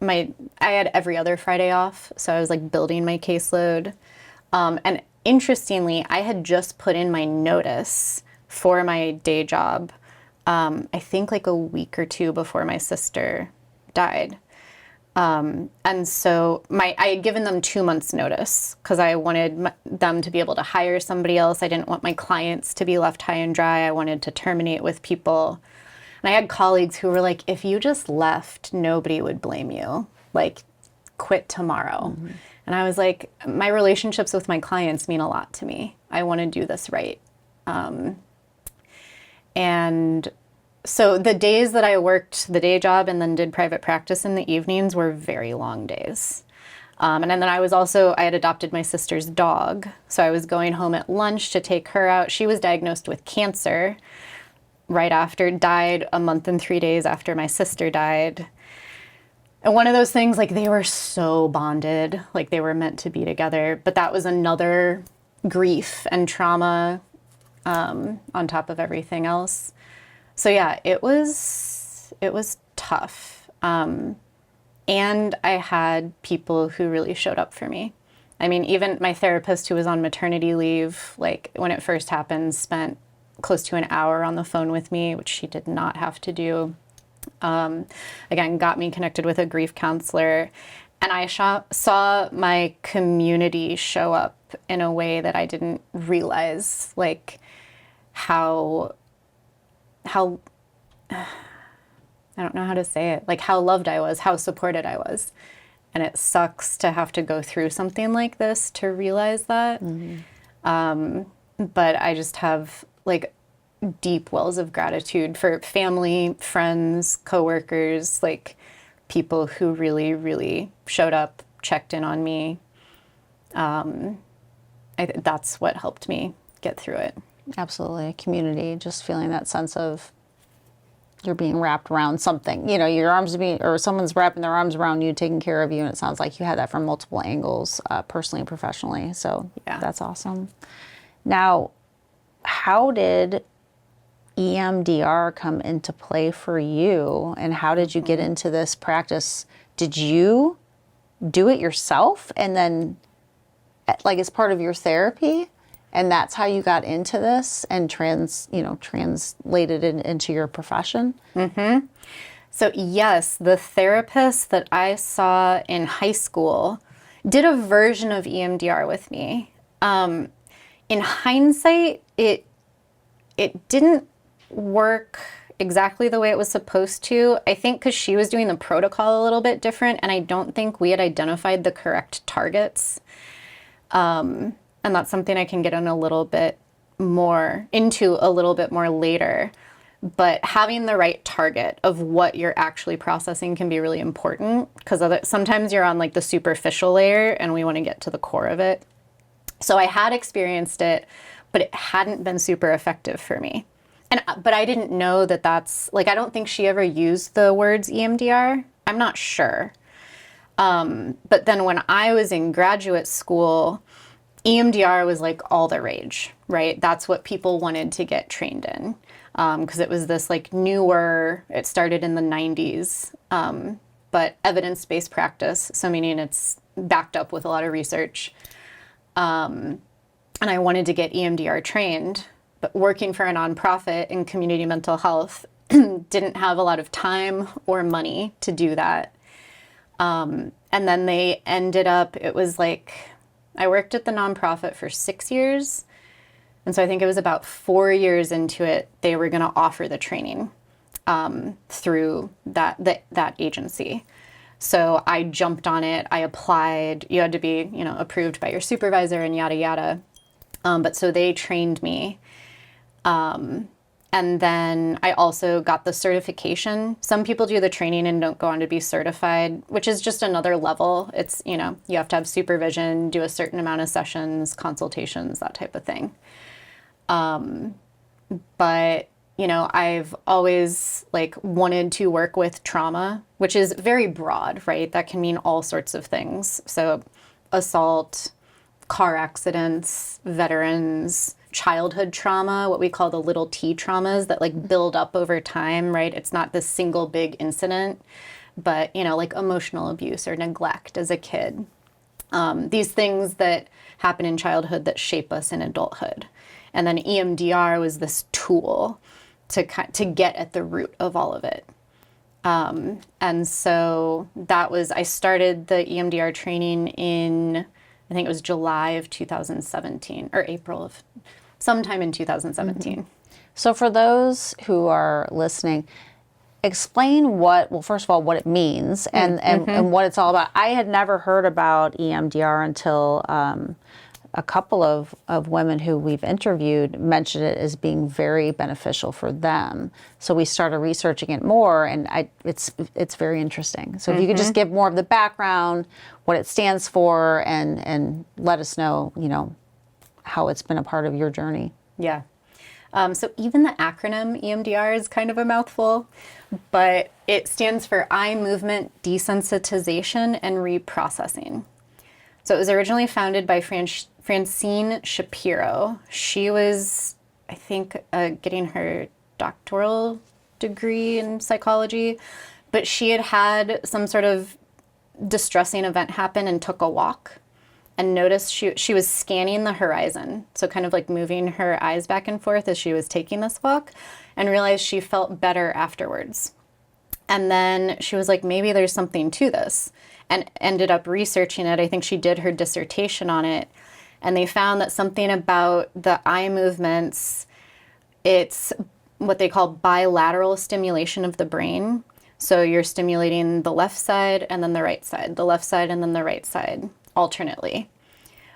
I had every other Friday off. So I was like building my caseload. And interestingly, I had just put in my notice for my day job, I think like a week or two before my sister died. And so I had given them 2 months notice because I wanted them to be able to hire somebody else. I didn't want my clients to be left high and dry. I wanted to terminate with people. And I had colleagues who were like, if you just left, nobody would blame you. Like, quit tomorrow. And I was like, my relationships with my clients mean a lot to me. I want to do this right. And so the days that I worked the day job and then did private practice in the evenings were very long days. And then I had adopted my sister's dog. So I was going home at lunch to take her out. She was diagnosed with cancer right after, died a month and 3 days after my sister died. And one of those things, like they were so bonded, like they were meant to be together. But that was another grief and trauma on top of everything else. So yeah, it was tough. And I had people who really showed up for me. I mean, even my therapist who was on maternity leave, like when it first happened, spent close to an hour on the phone with me, which she did not have to do. Again, got me connected with a grief counselor. And I saw my community show up in a way that I didn't realize, like how I don't know how to say it, like how loved I was, how supported I was. And it sucks to have to go through something like this to realize that. But I just have like deep wells of gratitude for family, friends, coworkers, like people who really, really showed up, checked in on me. That's what helped me get through it. Absolutely. Community, just feeling that sense of you're being wrapped around something. You know, your arms or someone's wrapping their arms around you, taking care of you, and it sounds like you had that from multiple angles, personally and professionally. So yeah, that's awesome. Now, how did EMDR come into play for you, and how did you get into this practice? Did you do it yourself and then like as part of your therapy, and that's how you got into this and translated it into your profession? So yes, the therapist that I saw in high school did a version of EMDR with me. In hindsight, it didn't work exactly the way it was supposed to. I think because she was doing the protocol a little bit different, and I don't think we had identified the correct targets. And that's something I can get in a little bit more later. But having the right target of what you're actually processing can be really important, because sometimes you're on like the superficial layer and we want to get to the core of it. So I had experienced it, but it hadn't been super effective for me. But I didn't know that that's, like, I don't think she ever used the words EMDR. I'm not sure. But then when I was in graduate school, EMDR was like all the rage, right? That's what people wanted to get trained in, because it was this like newer, it started in the 90s. But but evidence-based practice. So meaning it's backed up with a lot of research. And I wanted to get EMDR trained, but working for a nonprofit in community mental health didn't have a lot of time or money to do that. And then they ended up, it was like, I worked at the nonprofit for 6 years. And so I think it was about 4 years into it, they were going to offer the training through that agency. So I jumped on it. I applied. You had to be, approved by your supervisor and yada, yada. But so they trained me. And then I also got the certification. Some people do the training and don't go on to be certified, which is just another level. It's, you have to have supervision, do a certain amount of sessions, consultations, that type of thing. But, I've always wanted to work with trauma, which is very broad, right? That can mean all sorts of things. So assault, car accidents, veterans, childhood trauma, what we call the little T traumas that build up over time, right? It's not this single big incident, but, emotional abuse or neglect as a kid. These things that happen in childhood that shape us in adulthood. And then EMDR was this tool to get at the root of all of it. And so I started the EMDR training in, I think it was July of 2017 or April of sometime in 2017. So for those who are listening, explain first of all, what it means and what it's all about. I had never heard about EMDR until a couple of women who we've interviewed mentioned it as being very beneficial for them. So we started researching it more, and it's very interesting. So if you could just give more of the background, what it stands for, and let us know, how it's been a part of your journey. Yeah. So even the acronym EMDR is kind of a mouthful, but it stands for eye movement desensitization and reprocessing. So it was originally founded by Francine Shapiro. She was, I think, getting her doctoral degree in psychology, but she had some sort of distressing event happen and took a walk and noticed she was scanning the horizon. So kind of moving her eyes back and forth as she was taking this walk, and realized she felt better afterwards. And then she was like, maybe there's something to this, and ended up researching it. I think she did her dissertation on it. And they found that something about the eye movements, it's what they call bilateral stimulation of the brain. So you're stimulating the left side and then the right side, the left side and then the right side alternately,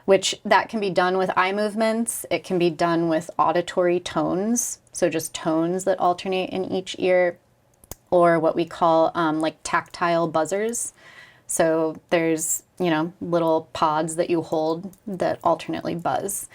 which that can be done with eye movements. It can be done with auditory tones. So just tones that alternate in each ear, or what we call tactile buzzers. So there's, little pods that you hold that alternately buzz.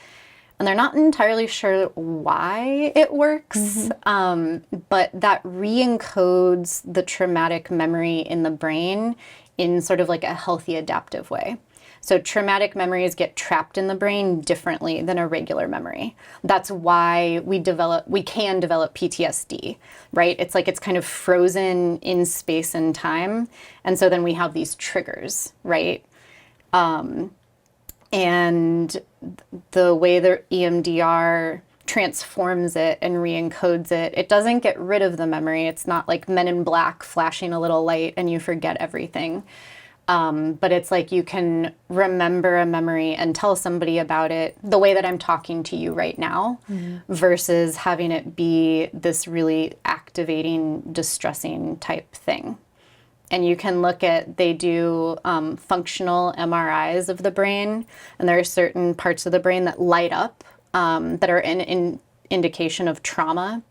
And they're not entirely sure why it works, but that re-encodes the traumatic memory in the brain in sort of a healthy adaptive way. So traumatic memories get trapped in the brain differently than a regular memory. That's why we can develop PTSD, right? It's kind of frozen in space and time. And so then we have these triggers, right? And the way the EMDR transforms it and re-encodes it, it doesn't get rid of the memory. It's not like Men in Black flashing a little light and you forget everything. But it's you can remember a memory and tell somebody about it the way that I'm talking to you right now, versus having it be this really activating, distressing type thing. And you can they do functional MRIs of the brain, and there are certain parts of the brain that light up that are an indication of trauma.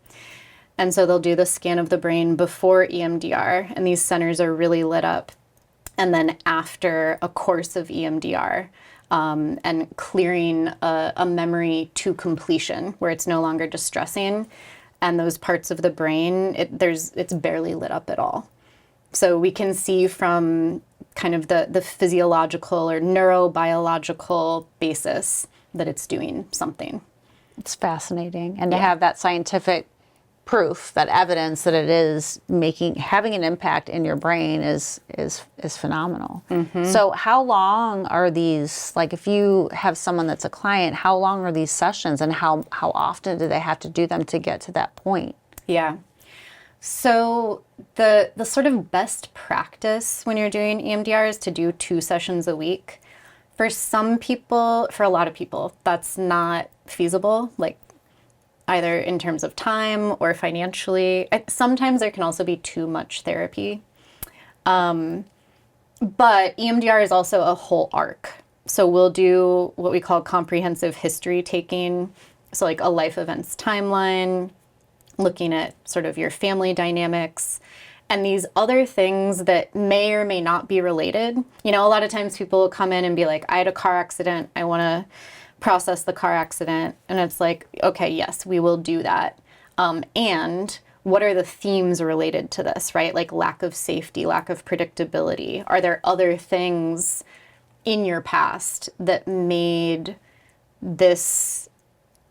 And so they'll do the scan of the brain before EMDR, and these centers are really lit up. And then after a course of EMDR, and clearing a memory to completion where it's no longer distressing, and those parts of the brain, it's barely lit up at all. So we can see from kind of the physiological or neurobiological basis that it's doing something. It's fascinating. And to have that scientific proof, that evidence that it is having an impact in your brain is phenomenal. So how long are these, like if you have someone that's a client, how long are these sessions, and how often do they have to do them to get to that point? Yeah. So the sort of best practice when you're doing EMDR is to do 2 sessions a week. For some people, for a lot of people, that's not feasible, like either in terms of time or financially. Sometimes there can also be too much therapy. But EMDR is also a whole arc. So we'll do what we call comprehensive history taking. So like a life events timeline, looking at sort of your family dynamics and these other things that may or may not be related. You know, a lot of times people will come in and be like, I had a car accident. I want to process the car accident. And it's like, okay, yes, we will do that. And what are the themes related to this, right? Like lack of safety, lack of predictability. Are there other things in your past that made this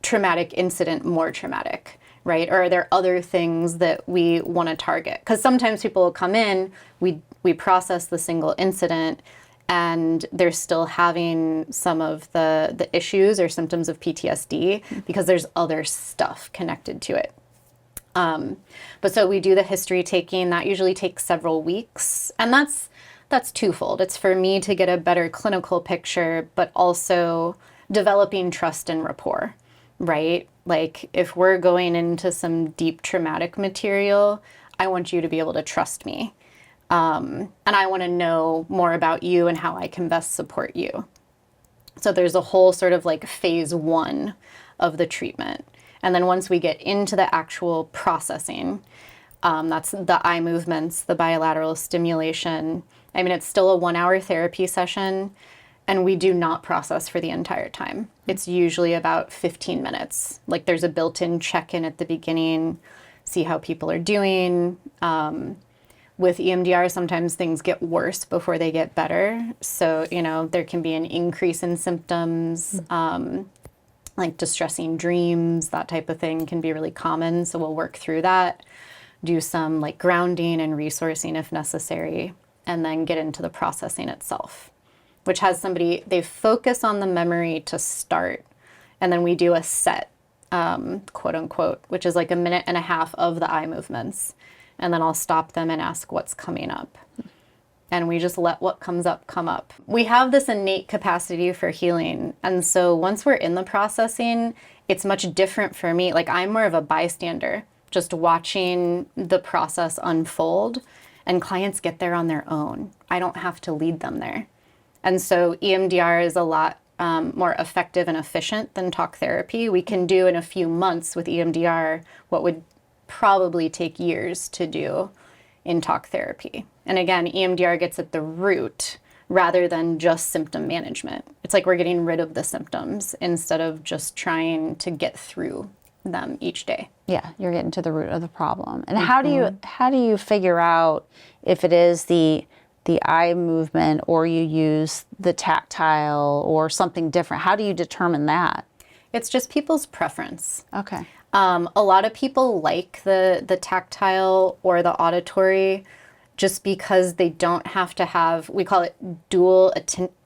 traumatic incident more traumatic, right? Or are there other things that we want to target? Because sometimes people will come in, we process the single incident, and they're still having some of the issues or symptoms of PTSD because there's other stuff connected to it. But so we do the history taking. That usually takes several weeks, and that's twofold. It's for me to get a better clinical picture, but also developing trust and rapport, right? Like if we're going into some deep traumatic material, I want you to be able to trust me. And I want to know more about you and how I can best support you. So there's a whole sort of like phase 1 of the treatment. And then once we get into the actual processing, that's the eye movements, the bilateral stimulation. I mean, it's still a 1-hour therapy session, and we do not process for the entire time. It's usually about 15 minutes. Like there's a built-in check-in at the beginning, see how people are doing. With EMDR, sometimes things get worse before they get better. So, you know, there can be an increase in symptoms, like distressing dreams, that type of thing can be really common. So we'll work through that, do some like grounding and resourcing if necessary, and then get into the processing itself, which has they focus on the memory to start. And then we do a set, quote unquote, which is like 1.5 minutes of the eye movements. And then I'll stop them and ask what's coming up. And we just let what comes up come up. We have this innate capacity for healing. And so once we're in the processing, it's much different for me. Like I'm more of a bystander, just watching the process unfold, and clients get there on their own. I don't have to lead them there. And so EMDR is a lot more effective and efficient than talk therapy. We can do in a few months with EMDR what would probably take years to do in talk therapy. And again, EMDR gets at the root rather than just symptom management. It's like we're getting rid of the symptoms instead of just trying to get through them each day. Yeah, you're getting to the root of the problem. And how do you figure out if it is the eye movement, or you use the tactile or something different? How do you determine that? It's just people's preference. Okay. A lot of people like the tactile or the auditory just because they don't have to have, we call it dual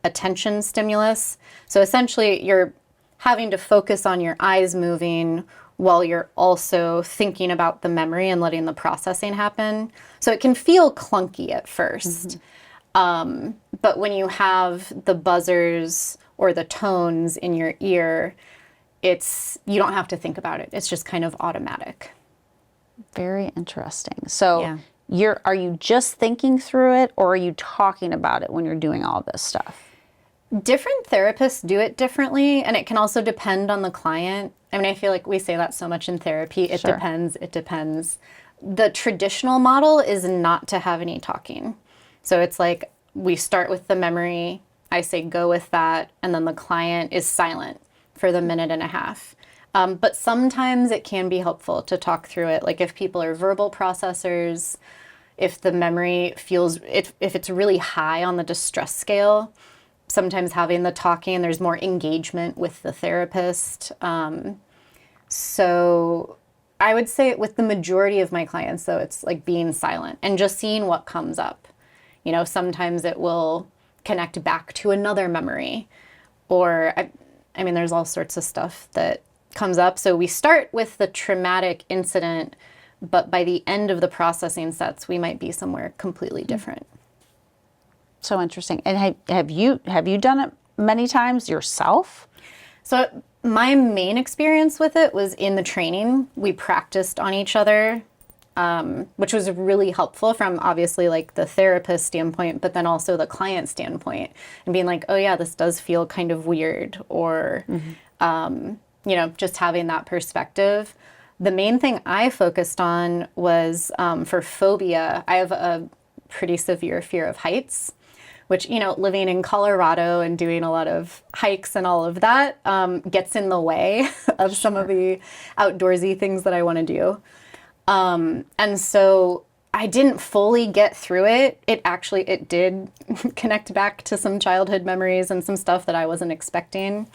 attention stimulus. So essentially you're having to focus on your eyes moving while you're also thinking about the memory and letting the processing happen. So it can feel clunky at first. But when you have the buzzers or the tones in your ear, you don't have to think about it. It's just kind of automatic. Very interesting. So are you just thinking through it, or are you talking about it when you're doing all this stuff? Different therapists do it differently, and it can also depend on the client. I mean, I feel like we say that so much in therapy. It depends. The traditional model is not to have any talking. So it's like we start with the memory, I say go with that, and then the client is silent for the 1.5 minutes. But sometimes it can be helpful to talk through it. Like if people are verbal processors, if the memory if it's really high on the distress scale, sometimes having the talking, there's more engagement with the therapist. So I would say with the majority of my clients, though, it's like being silent and just seeing what comes up. You know, sometimes it will connect back to another memory, or I mean, there's all sorts of stuff that comes up. So we start with the traumatic incident, but by the end of the processing sets, we might be somewhere completely different. So interesting. And have you done it many times yourself? So my main experience with it was in the training. We practiced on each other, which was really helpful from obviously like the therapist standpoint, but then also the client standpoint, and being like, oh yeah, this does feel kind of weird, or, you know, just having that perspective. The main thing I focused on was for phobia. I have a pretty severe fear of heights, which, you know, living in Colorado and doing a lot of hikes and all of that gets in the way of some of the outdoorsy things that I want to do. And so I didn't fully get through it. It did connect back to some childhood memories and some stuff that I wasn't expecting.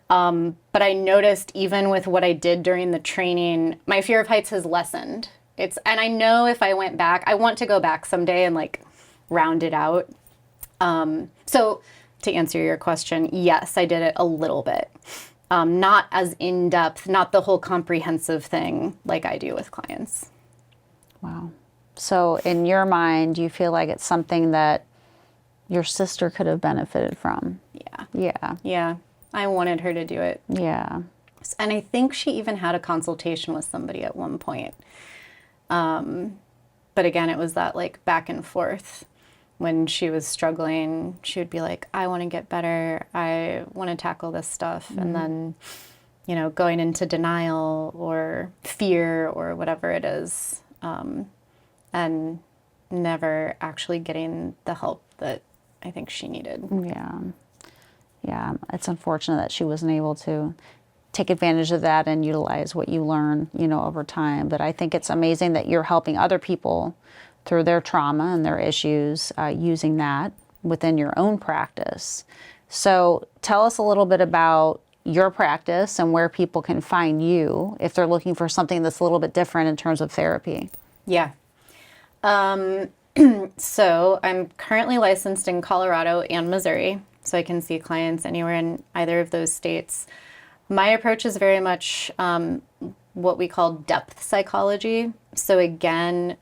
But I noticed even with what I did during the training, my fear of heights has lessened. And I know if I went back, I want to go back someday and like round it out. So to answer your question, yes, I did it a little bit. Not as in-depth, not the whole comprehensive thing like I do with clients. Wow. So in your mind, you feel like it's something that your sister could have benefited from? Yeah. Yeah. Yeah. I wanted her to do it. Yeah. And I think she even had a consultation with somebody at one point. But again, it was that like back and forth. When she was struggling, she would be like, I want to get better. I want to tackle this stuff. And then, you know, going into denial or fear or whatever it is, and never actually getting the help that I think she needed. Yeah. Yeah. It's unfortunate that she wasn't able to take advantage of that and utilize what you learn, you know, over time. But I think it's amazing that you're helping other people through their trauma and their issues, using that within your own practice. So tell us a little bit about your practice and where people can find you if they're looking for something that's a little bit different in terms of therapy. Yeah. So I'm currently licensed in Colorado and Missouri, so I can see clients anywhere in either of those states. My approach is very much what we call depth psychology. So again,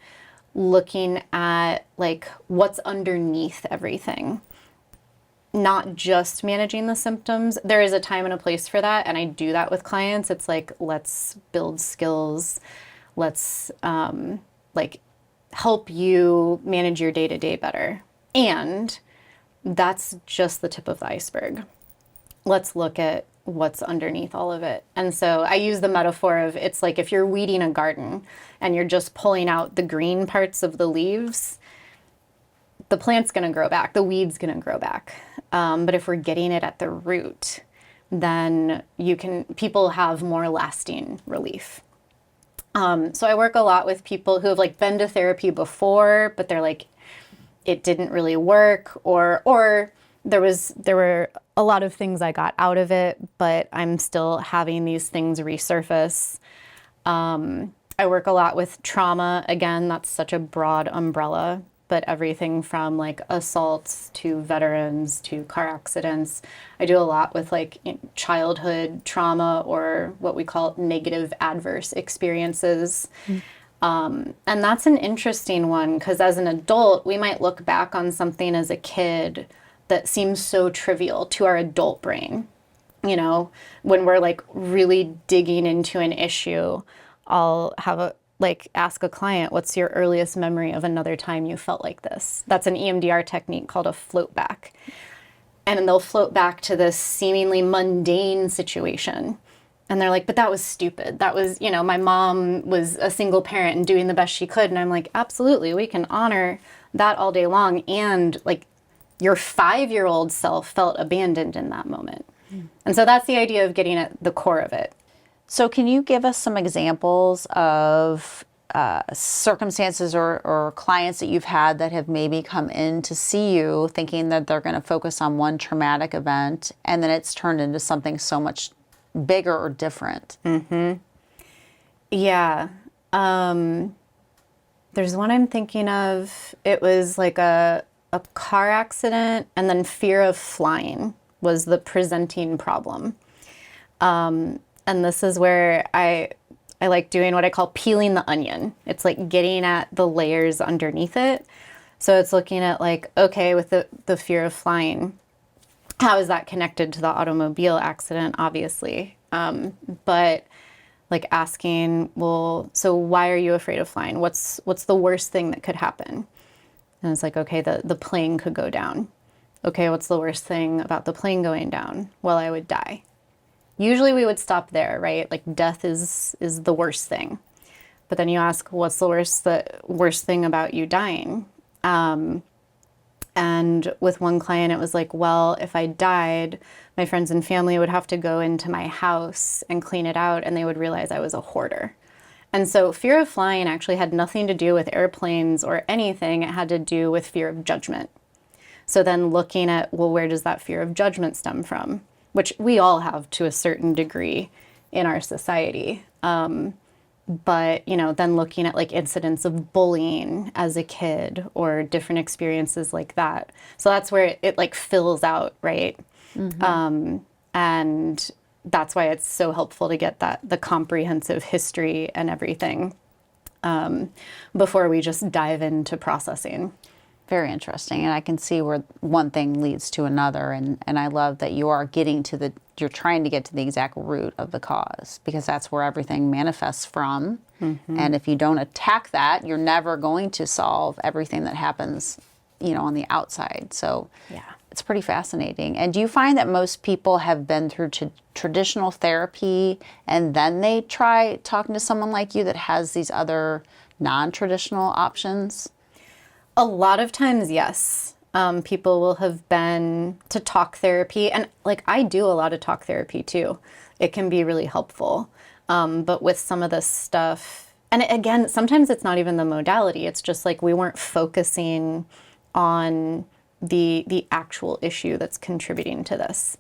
looking at like what's underneath everything, not just managing the symptoms. There is a time and a place for that, and I do that with clients. It's like, let's build skills. Let's like help you manage your day-to-day better. And that's just the tip of the iceberg. Let's look at what's underneath all of it. And so I use the metaphor of, it's like if you're weeding a garden and you're just pulling out the green parts of the leaves, the plant's going to grow back, the weed's going to grow back. But if we're getting it at the root, then people have more lasting relief. So I work a lot with people who have like been to therapy before, but they're like, it didn't really work, or there were a lot of things I got out of it, but I'm still having these things resurface. I work a lot with trauma. Again, that's such a broad umbrella, but everything from like assaults to veterans to car accidents. I do a lot with like childhood trauma, or what we call negative adverse experiences. And that's an interesting one, because as an adult, we might look back on something as a kid that seems so trivial to our adult brain. You know, when we're like really digging into an issue, I'll have ask a client, what's your earliest memory of another time you felt like this? That's an EMDR technique called a float back. And then they'll float back to this seemingly mundane situation. And they're like, but that was stupid. That was, you know, my mom was a single parent and doing the best she could. And I'm like, absolutely, we can honor that all day long. And like, your 5-year-old self felt abandoned in that moment. And so that's the idea of getting at the core of it. So can you give us some examples of circumstances or clients that you've had that have maybe come in to see you thinking that they're going to focus on one traumatic event, and then it's turned into something so much bigger or different? Yeah. There's one I'm thinking of. It was like a car accident, and then fear of flying was the presenting problem. And this is where I like doing what I call peeling the onion. It's like getting at the layers underneath it. So it's looking at like, okay, with the fear of flying, how is that connected to the automobile accident, obviously? But like asking, well, so why are you afraid of flying? What's the worst thing that could happen? And it's like, okay, the plane could go down. Okay, what's the worst thing about the plane going down? Well, I would die. Usually we would stop there, right? Like death is the worst thing. But then you ask, what's the worst thing about you dying? And with one client, it was like, well, if I died, my friends and family would have to go into my house and clean it out, and they would realize I was a hoarder. And so fear of flying actually had nothing to do with airplanes or anything. It had to do with fear of judgment. So then looking at, well, where does that fear of judgment stem from? Which we all have to a certain degree in our society. But, then looking at like incidents of bullying as a kid or different experiences like that. So that's where it like fills out, right? And that's why it's so helpful to get the comprehensive history and everything before we just dive into processing. Very interesting. And I can see where one thing leads to another. And I love that you are you're trying to get to the exact root of the cause, because that's where everything manifests from. And if you don't attack that, you're never going to solve everything that happens, on the outside. So Yeah. it's pretty fascinating. And do you find that most people have been through traditional therapy and then they try talking to someone like you that has these other non-traditional options? A lot of times, yes. People will have been to talk therapy, and like I do a lot of talk therapy too. It can be really helpful. But with some of this stuff, and again, sometimes it's not even the modality. It's just like we weren't focusing on the actual issue that's contributing to this.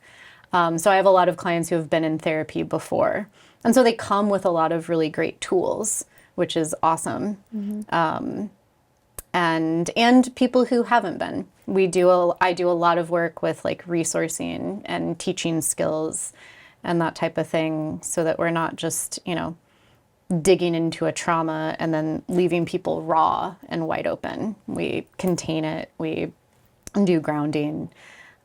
So I have a lot of clients who have been in therapy before, and so they come with a lot of really great tools, which is awesome. And people who haven't been. I do a lot of work with like resourcing and teaching skills and that type of thing, so that we're not just, digging into a trauma and then leaving people raw and wide open. We contain it, we do grounding.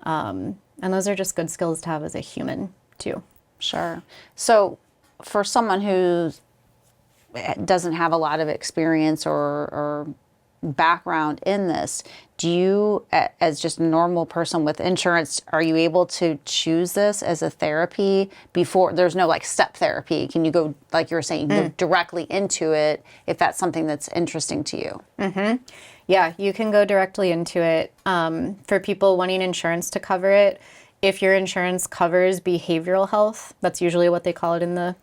And those are just good skills to have as a human too. Sure. So for someone who doesn't have a lot of experience or background in this, do you, as just a normal person with insurance, are you able to choose this as a therapy before? There's no like step therapy. Can you go, like you were saying, you go directly into it if that's something that's interesting to you? Yeah, you can go directly into it. For people wanting insurance to cover it, if your insurance covers behavioral health, that's usually what they call it in the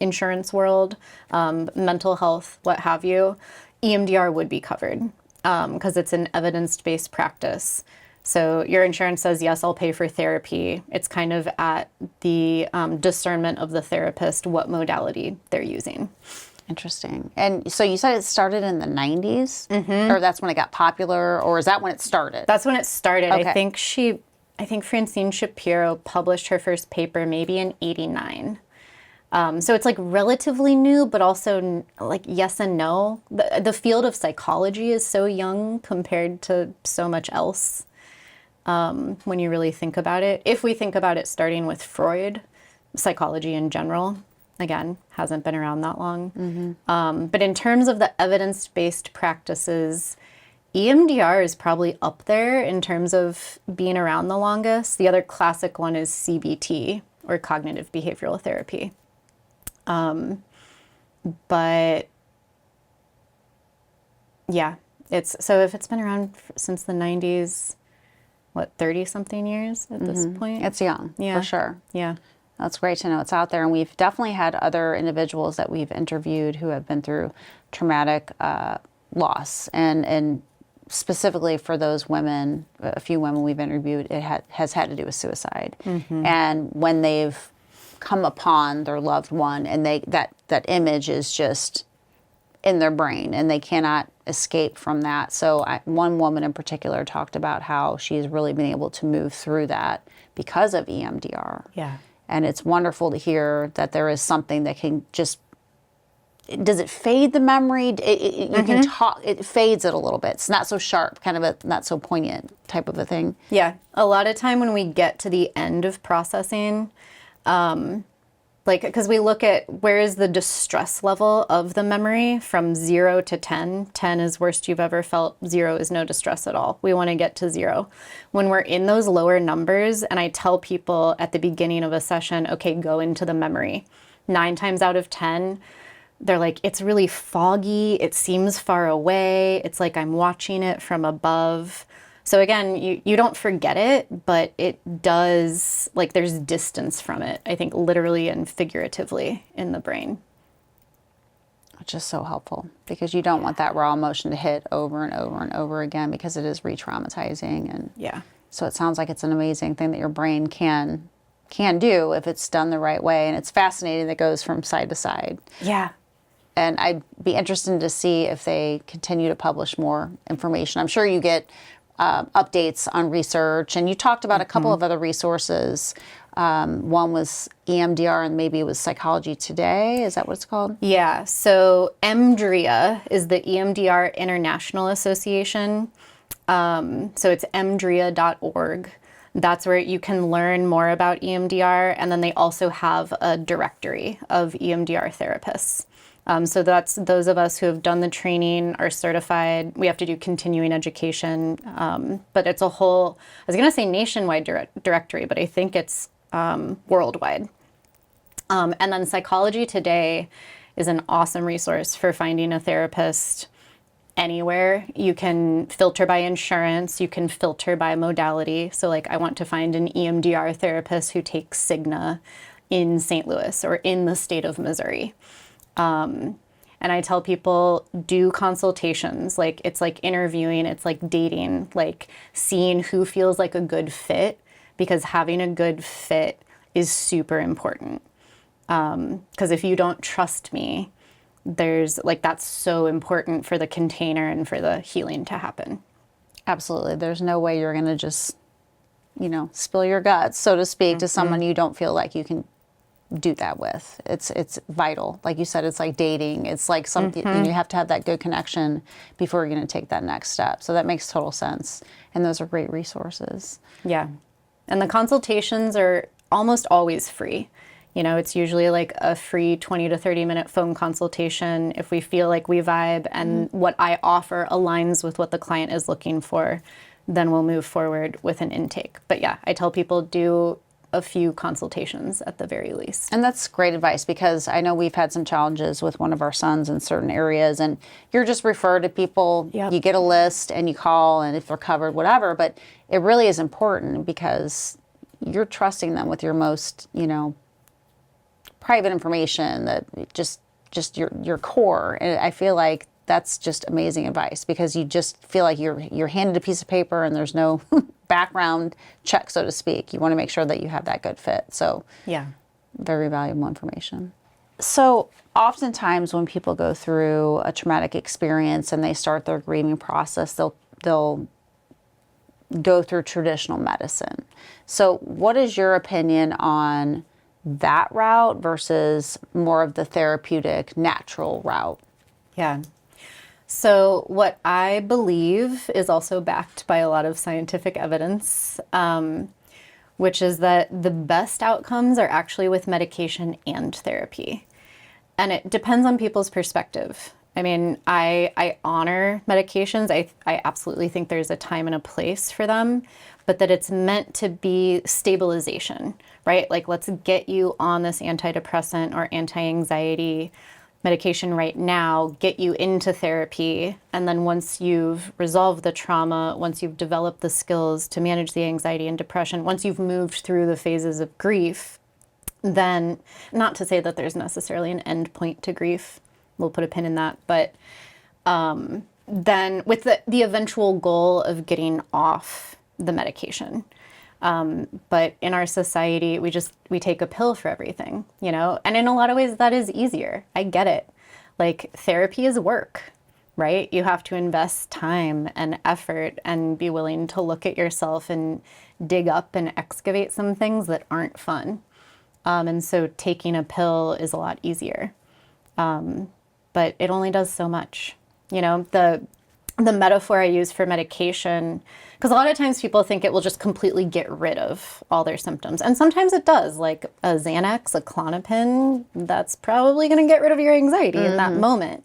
insurance world, mental health, what have you, EMDR would be covered because it's an evidence-based practice. So your insurance says, yes, I'll pay for therapy. It's kind of at the discernment of the therapist what modality they're using. Interesting. And so you said it started in the 90s? Or that's when it got popular? Or is that when it started? That's when it started. Okay. I think Francine Shapiro published her first paper maybe in '89. So it's like relatively new, but also like yes and no. The field of psychology is so young compared to so much else when you really think about it. If we think about it starting with Freud, psychology in general, again, hasn't been around that long. But in terms of the evidence-based practices, EMDR is probably up there in terms of being around the longest. The other classic one is CBT, or cognitive behavioral therapy. But yeah, if it's been around since the 90s, 30 something years at this point? It's young, Yeah. for sure. Yeah. That's great to know it's out there. And we've definitely had other individuals that we've interviewed who have been through traumatic loss. And specifically for those women, a few women we've interviewed, it has had to do with suicide. And when they've come upon their loved one, and that image is just in their brain and they cannot escape from that. So one woman in particular talked about how she's really been able to move through that because of EMDR. Yeah. And it's wonderful to hear that there is something that can just, does it fade the memory? You can talk, it fades it a little bit. It's not so sharp, kind of a not so poignant type of a thing. Yeah. A lot of time when we get to the end of processing, like, because we look at where is the distress level of the memory from 0 to 10. 10 is worst you've ever felt. 0 is no distress at all. We want to get to 0. When we're in those lower numbers, and I tell people at the beginning of a session, okay, go into the memory. 9 times out of 10, they're like, it's really foggy. It seems far away. It's like I'm watching it from above. So again, you don't forget it, but it does, like there's distance from it, I think literally and figuratively in the brain. Which is so helpful because you don't want that raw emotion to hit over and over and over again because it is re-traumatizing. And yeah. So it sounds like it's an amazing thing that your brain can do if it's done the right way. And it's fascinating that it goes from side to side. Yeah. And I'd be interested to see if they continue to publish more information. I'm sure you get updates on research, and you talked about a couple of other resources. One was EMDR, and maybe it was Psychology Today. Is that what it's called? Yeah. So EMDRIA is the EMDR International Association. So it's emdria.org. That's where you can learn more about EMDR, and then they also have a directory of EMDR therapists. So that's those of us who have done the training, are certified. We have to do continuing education, but it's a whole, I was going to say nationwide directory, but I think it's worldwide. And then Psychology Today is an awesome resource for finding a therapist anywhere. You can filter by insurance, you can filter by modality. So like I want to find an EMDR therapist who takes Cigna in St. Louis or in the state of Missouri. And I tell people, do consultations. Like, it's like interviewing, it's like dating, like seeing who feels like a good fit, because having a good fit is super important. Because if you don't trust me, there's like, that's so important for the container and for the healing to happen. Absolutely. There's no way you're going to just, spill your guts, so to speak, to someone you don't feel like you can do that with. It's vital. Like you said, it's like dating. It's like something, you have to have that good connection before you're going to take that next step. So that makes total sense. And those are great resources. Yeah. And the consultations are almost always free. It's usually like a free 20 to 30 minute phone consultation if we feel like we vibe and what I offer aligns with what the client is looking for, then we'll move forward with an intake. But yeah, I tell people do a few consultations at the very least. And that's great advice, because I know we've had some challenges with one of our sons in certain areas, and you're just referred to people. Yep. You get a list and you call, and if they're covered, whatever. But it really is important because you're trusting them with your most, private information, that just your core. And I feel like that's just amazing advice, because you just feel like you're handed a piece of paper and there's no background check, so to speak. You want to make sure that you have that good fit. So yeah, very valuable information. So oftentimes when people go through a traumatic experience and they start their grieving process, they'll go through traditional medicine. So what is your opinion on that route versus more of the therapeutic, natural route? Yeah. So what I believe is also backed by a lot of scientific evidence, which is that the best outcomes are actually with medication and therapy. And it depends on people's perspective. I mean, I honor medications. I absolutely think there's a time and a place for them, but that it's meant to be stabilization, right? Like, let's get you on this antidepressant or anti-anxiety medication right now, get you into therapy, and then once you've resolved the trauma, once you've developed the skills to manage the anxiety and depression, once you've moved through the phases of grief, then, not to say that there's necessarily an end point to grief, we'll put a pin in that, but then with the eventual goal of getting off the medication. But in our society, we take a pill for everything, you know? And in a lot of ways, that is easier. I get it. Like, therapy is work, right? You have to invest time and effort and be willing to look at yourself and dig up and excavate some things that aren't fun. And so taking a pill is a lot easier. But it only does so much. You know, the metaphor I use for medication, because a lot of times people think it will just completely get rid of all their symptoms. And sometimes it does, like a Xanax, a Klonopin, that's probably going to get rid of your anxiety in that moment.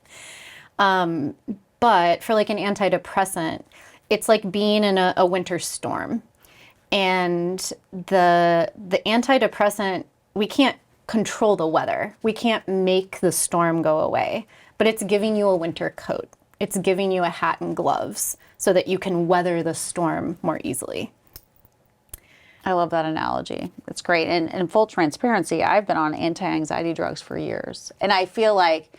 But for like an antidepressant, it's like being in a winter storm. And the antidepressant, we can't control the weather. We can't make the storm go away, but it's giving you a winter coat. It's giving you a hat and gloves so that you can weather the storm more easily. I love that analogy. It's great. And in full transparency, I've been on anti-anxiety drugs for years. And I feel like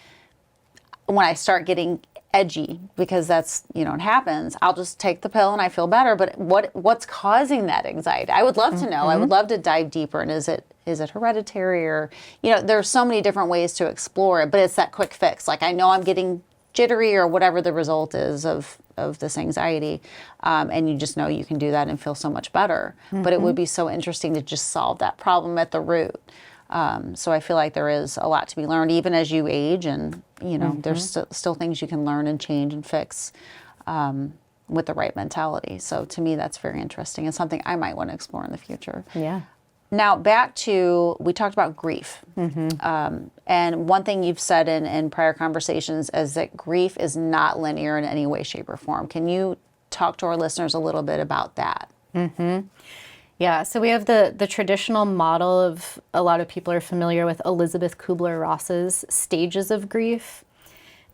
when I start getting edgy, because that's, you know, it happens, I'll just take the pill and I feel better. But what's causing that anxiety? I would love to know. I would love to dive deeper. And is it hereditary, or, you know, there's so many different ways to explore it, but it's that quick fix. Like, I know I'm getting jittery or whatever the result is of this anxiety, and you just know you can do that and feel so much better. But it would be so interesting to just solve that problem at the root. So I feel like there is a lot to be learned, even as you age, and, you know, there's still things you can learn and change and fix with the right mentality. So to me, that's very interesting and something I might want to explore in the future. Yeah. Now, back to, we talked about grief. And one thing you've said in prior conversations is that grief is not linear in any way, shape, or form. Can you talk to our listeners a little bit about that? Yeah, so we have the traditional model of, a lot of people are familiar with Elizabeth Kubler-Ross's stages of grief.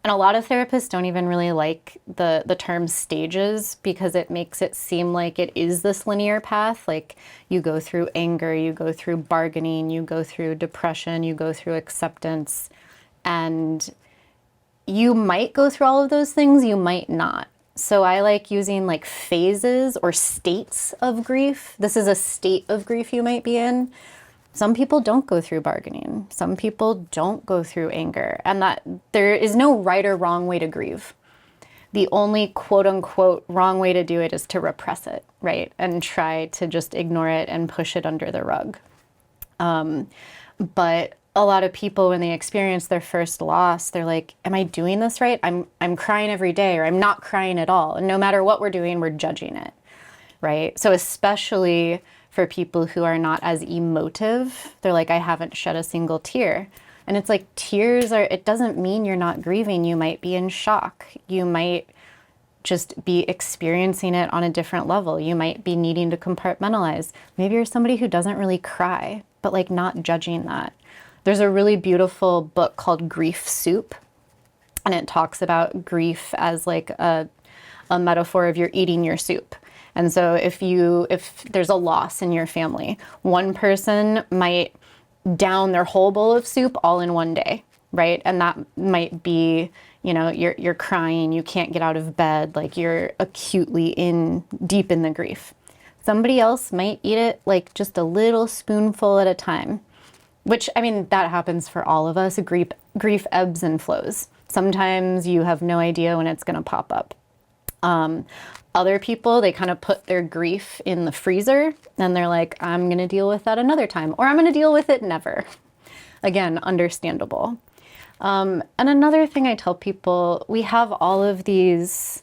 And a lot of therapists don't even really like the term stages, because it makes it seem like it is this linear path. Like, you go through anger, you go through bargaining, you go through depression, you go through acceptance. And you might go through all of those things, you might not. So I like using like phases or states of grief. This is a state of grief you might be in. Some people don't go through bargaining. Some people don't go through anger. And that there is no right or wrong way to grieve. The only quote unquote wrong way to do it is to repress it, right? And try to just ignore it and push it under the rug. But a lot of people, when they experience their first loss, they're like, am I doing this right? I'm crying every day, or I'm not crying at all. And no matter what we're doing, we're judging it, right? So especially for people who are not as emotive, they're like, I haven't shed a single tear. And it's like, tears are, it doesn't mean you're not grieving. You might be in shock. You might just be experiencing it on a different level. You might be needing to compartmentalize. Maybe you're somebody who doesn't really cry, but like not judging that. There's a really beautiful book called Grief Soup, and it talks about grief as like a metaphor of you're eating your soup. And so if there's a loss in your family, one person might down their whole bowl of soup all in one day, right? And that might be, you know, you're crying, you can't get out of bed, like you're acutely deep in the grief. Somebody else might eat it like just a little spoonful at a time. Which, I mean, that happens for all of us. Grief ebbs and flows. Sometimes you have no idea when it's going to pop up. Other people, they kind of put their grief in the freezer and they're like, I'm going to deal with that another time, or I'm going to deal with it never. Again, understandable. And another thing I tell people, we have all of these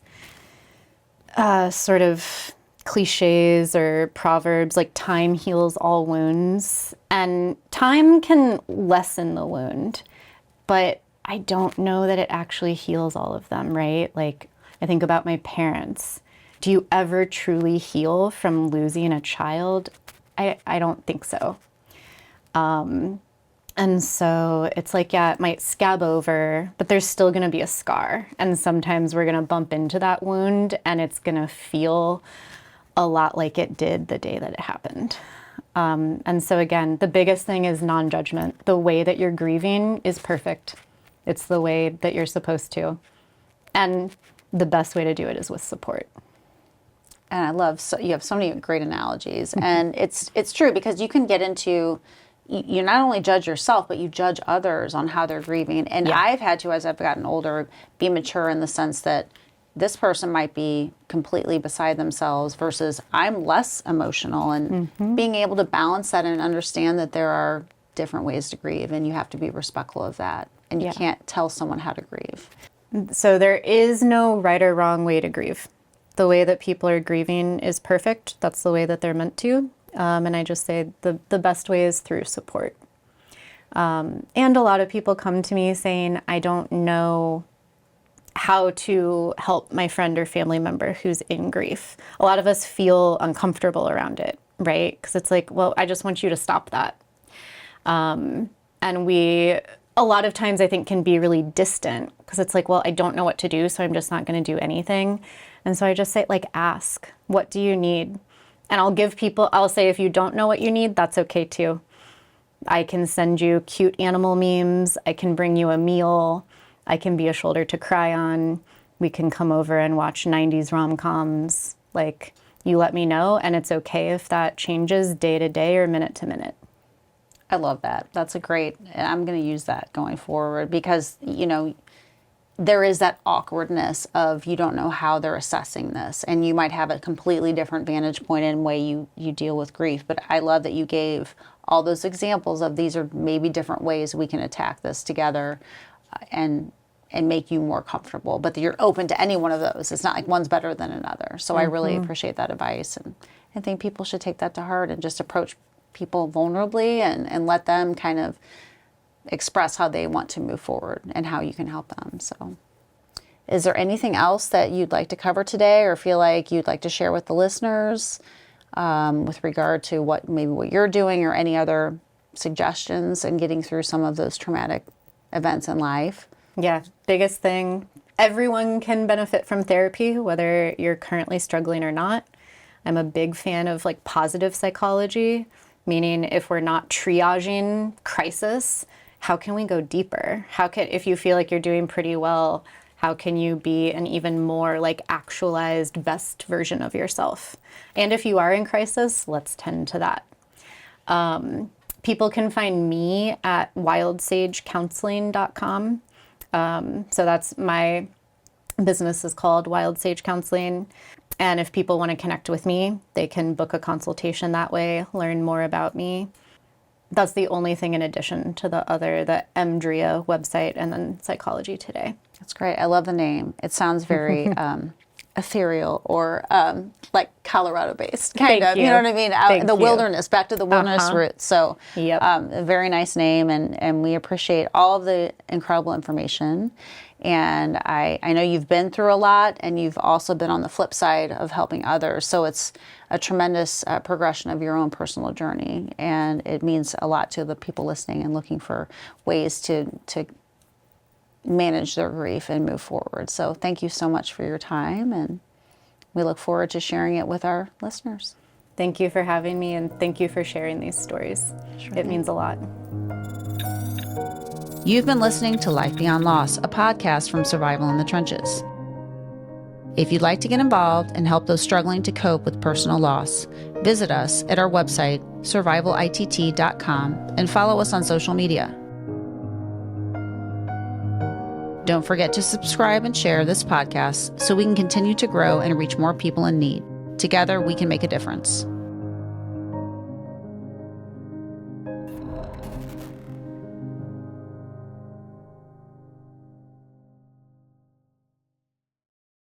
sort of cliches or proverbs like time heals all wounds, and time can lessen the wound, but I don't know that it actually heals all of them, right? Like, I think about my parents. Do you ever truly heal from losing a child? I don't think so. And so it's like, yeah, it might scab over, but there's still going to be a scar. And sometimes we're going to bump into that wound and it's going to feel a lot like it did the day that it happened. And so again, the biggest thing is non-judgment. The way that you're grieving is perfect. It's the way that you're supposed to. And the best way to do it is with support. And I love, so you have so many great analogies. And it's true, because you can get into, you not only judge yourself, but you judge others on how they're grieving. And I've had to, as I've gotten older, be mature in the sense that this person might be completely beside themselves versus I'm less emotional, and being able to balance that and understand that there are different ways to grieve, and you have to be respectful of that. And you can't tell someone how to grieve. So there is no right or wrong way to grieve. The way that people are grieving is perfect. That's the way that they're meant to. And I just say the best way is through support. And a lot of people come to me saying, I don't know how to help my friend or family member who's in grief. A lot of us feel uncomfortable around it, right? Because it's like, well, I just want you to stop that. And we, a lot of times I think, can be really distant, because it's like, well, I don't know what to do, so I'm just not going to do anything. And so I just say, like, ask, what do you need? And I'll say, if you don't know what you need, that's okay too. I can send you cute animal memes. I can bring you a meal. I can be a shoulder to cry on. We can come over and watch 90s rom-coms. Like, you let me know, and it's okay if that changes day to day or minute to minute. I love that. That's a great, and I'm going to use that going forward, because, you know, there is that awkwardness of you don't know how they're assessing this, and you might have a completely different vantage point in the way you deal with grief. But I love that you gave all those examples of these are maybe different ways we can attack this together, and make you more comfortable, but that you're open to any one of those. It's not like one's better than another. So I really appreciate that advice, and I think people should take that to heart and just approach people vulnerably and let them kind of express how they want to move forward and how you can help them. So is there anything else that you'd like to cover today, or feel like you'd like to share with the listeners with regard to what you're doing, or any other suggestions in getting through some of those traumatic events in life? Yeah, biggest thing, everyone can benefit from therapy, whether you're currently struggling or not. I'm a big fan of like positive psychology, meaning if we're not triaging crisis, how can we go deeper? If you feel like you're doing pretty well, how can you be an even more like actualized best version of yourself? And if you are in crisis, let's tend to that. People can find me at wildsagecounseling.com. So that's my business is called Wild Sage Counseling. And if people want to connect with me, they can book a consultation that way, learn more about me. That's the only thing in addition to the EMDR website and then Psychology Today. That's great. I love the name. It sounds very ethereal, or like Colorado-based, kind of. You know what I mean? Out in the wilderness, back to the wilderness roots. So a very nice name, and we appreciate all of the incredible information. And I know you've been through a lot, and you've also been on the flip side of helping others. So it's a tremendous progression of your own personal journey, and it means a lot to the people listening and looking for ways to manage their grief and move forward. So thank you so much for your time, and we look forward to sharing it with our listeners. Thank you for having me, and thank you for sharing these stories. It means a lot. You've been listening to Life Beyond Loss, a podcast from Survival in the Trenches. If you'd like to get involved and help those struggling to cope with personal loss, visit us at our website, survivalitt.com, and follow us on social media. Don't forget to subscribe and share this podcast so we can continue to grow and reach more people in need. Together, we can make a difference.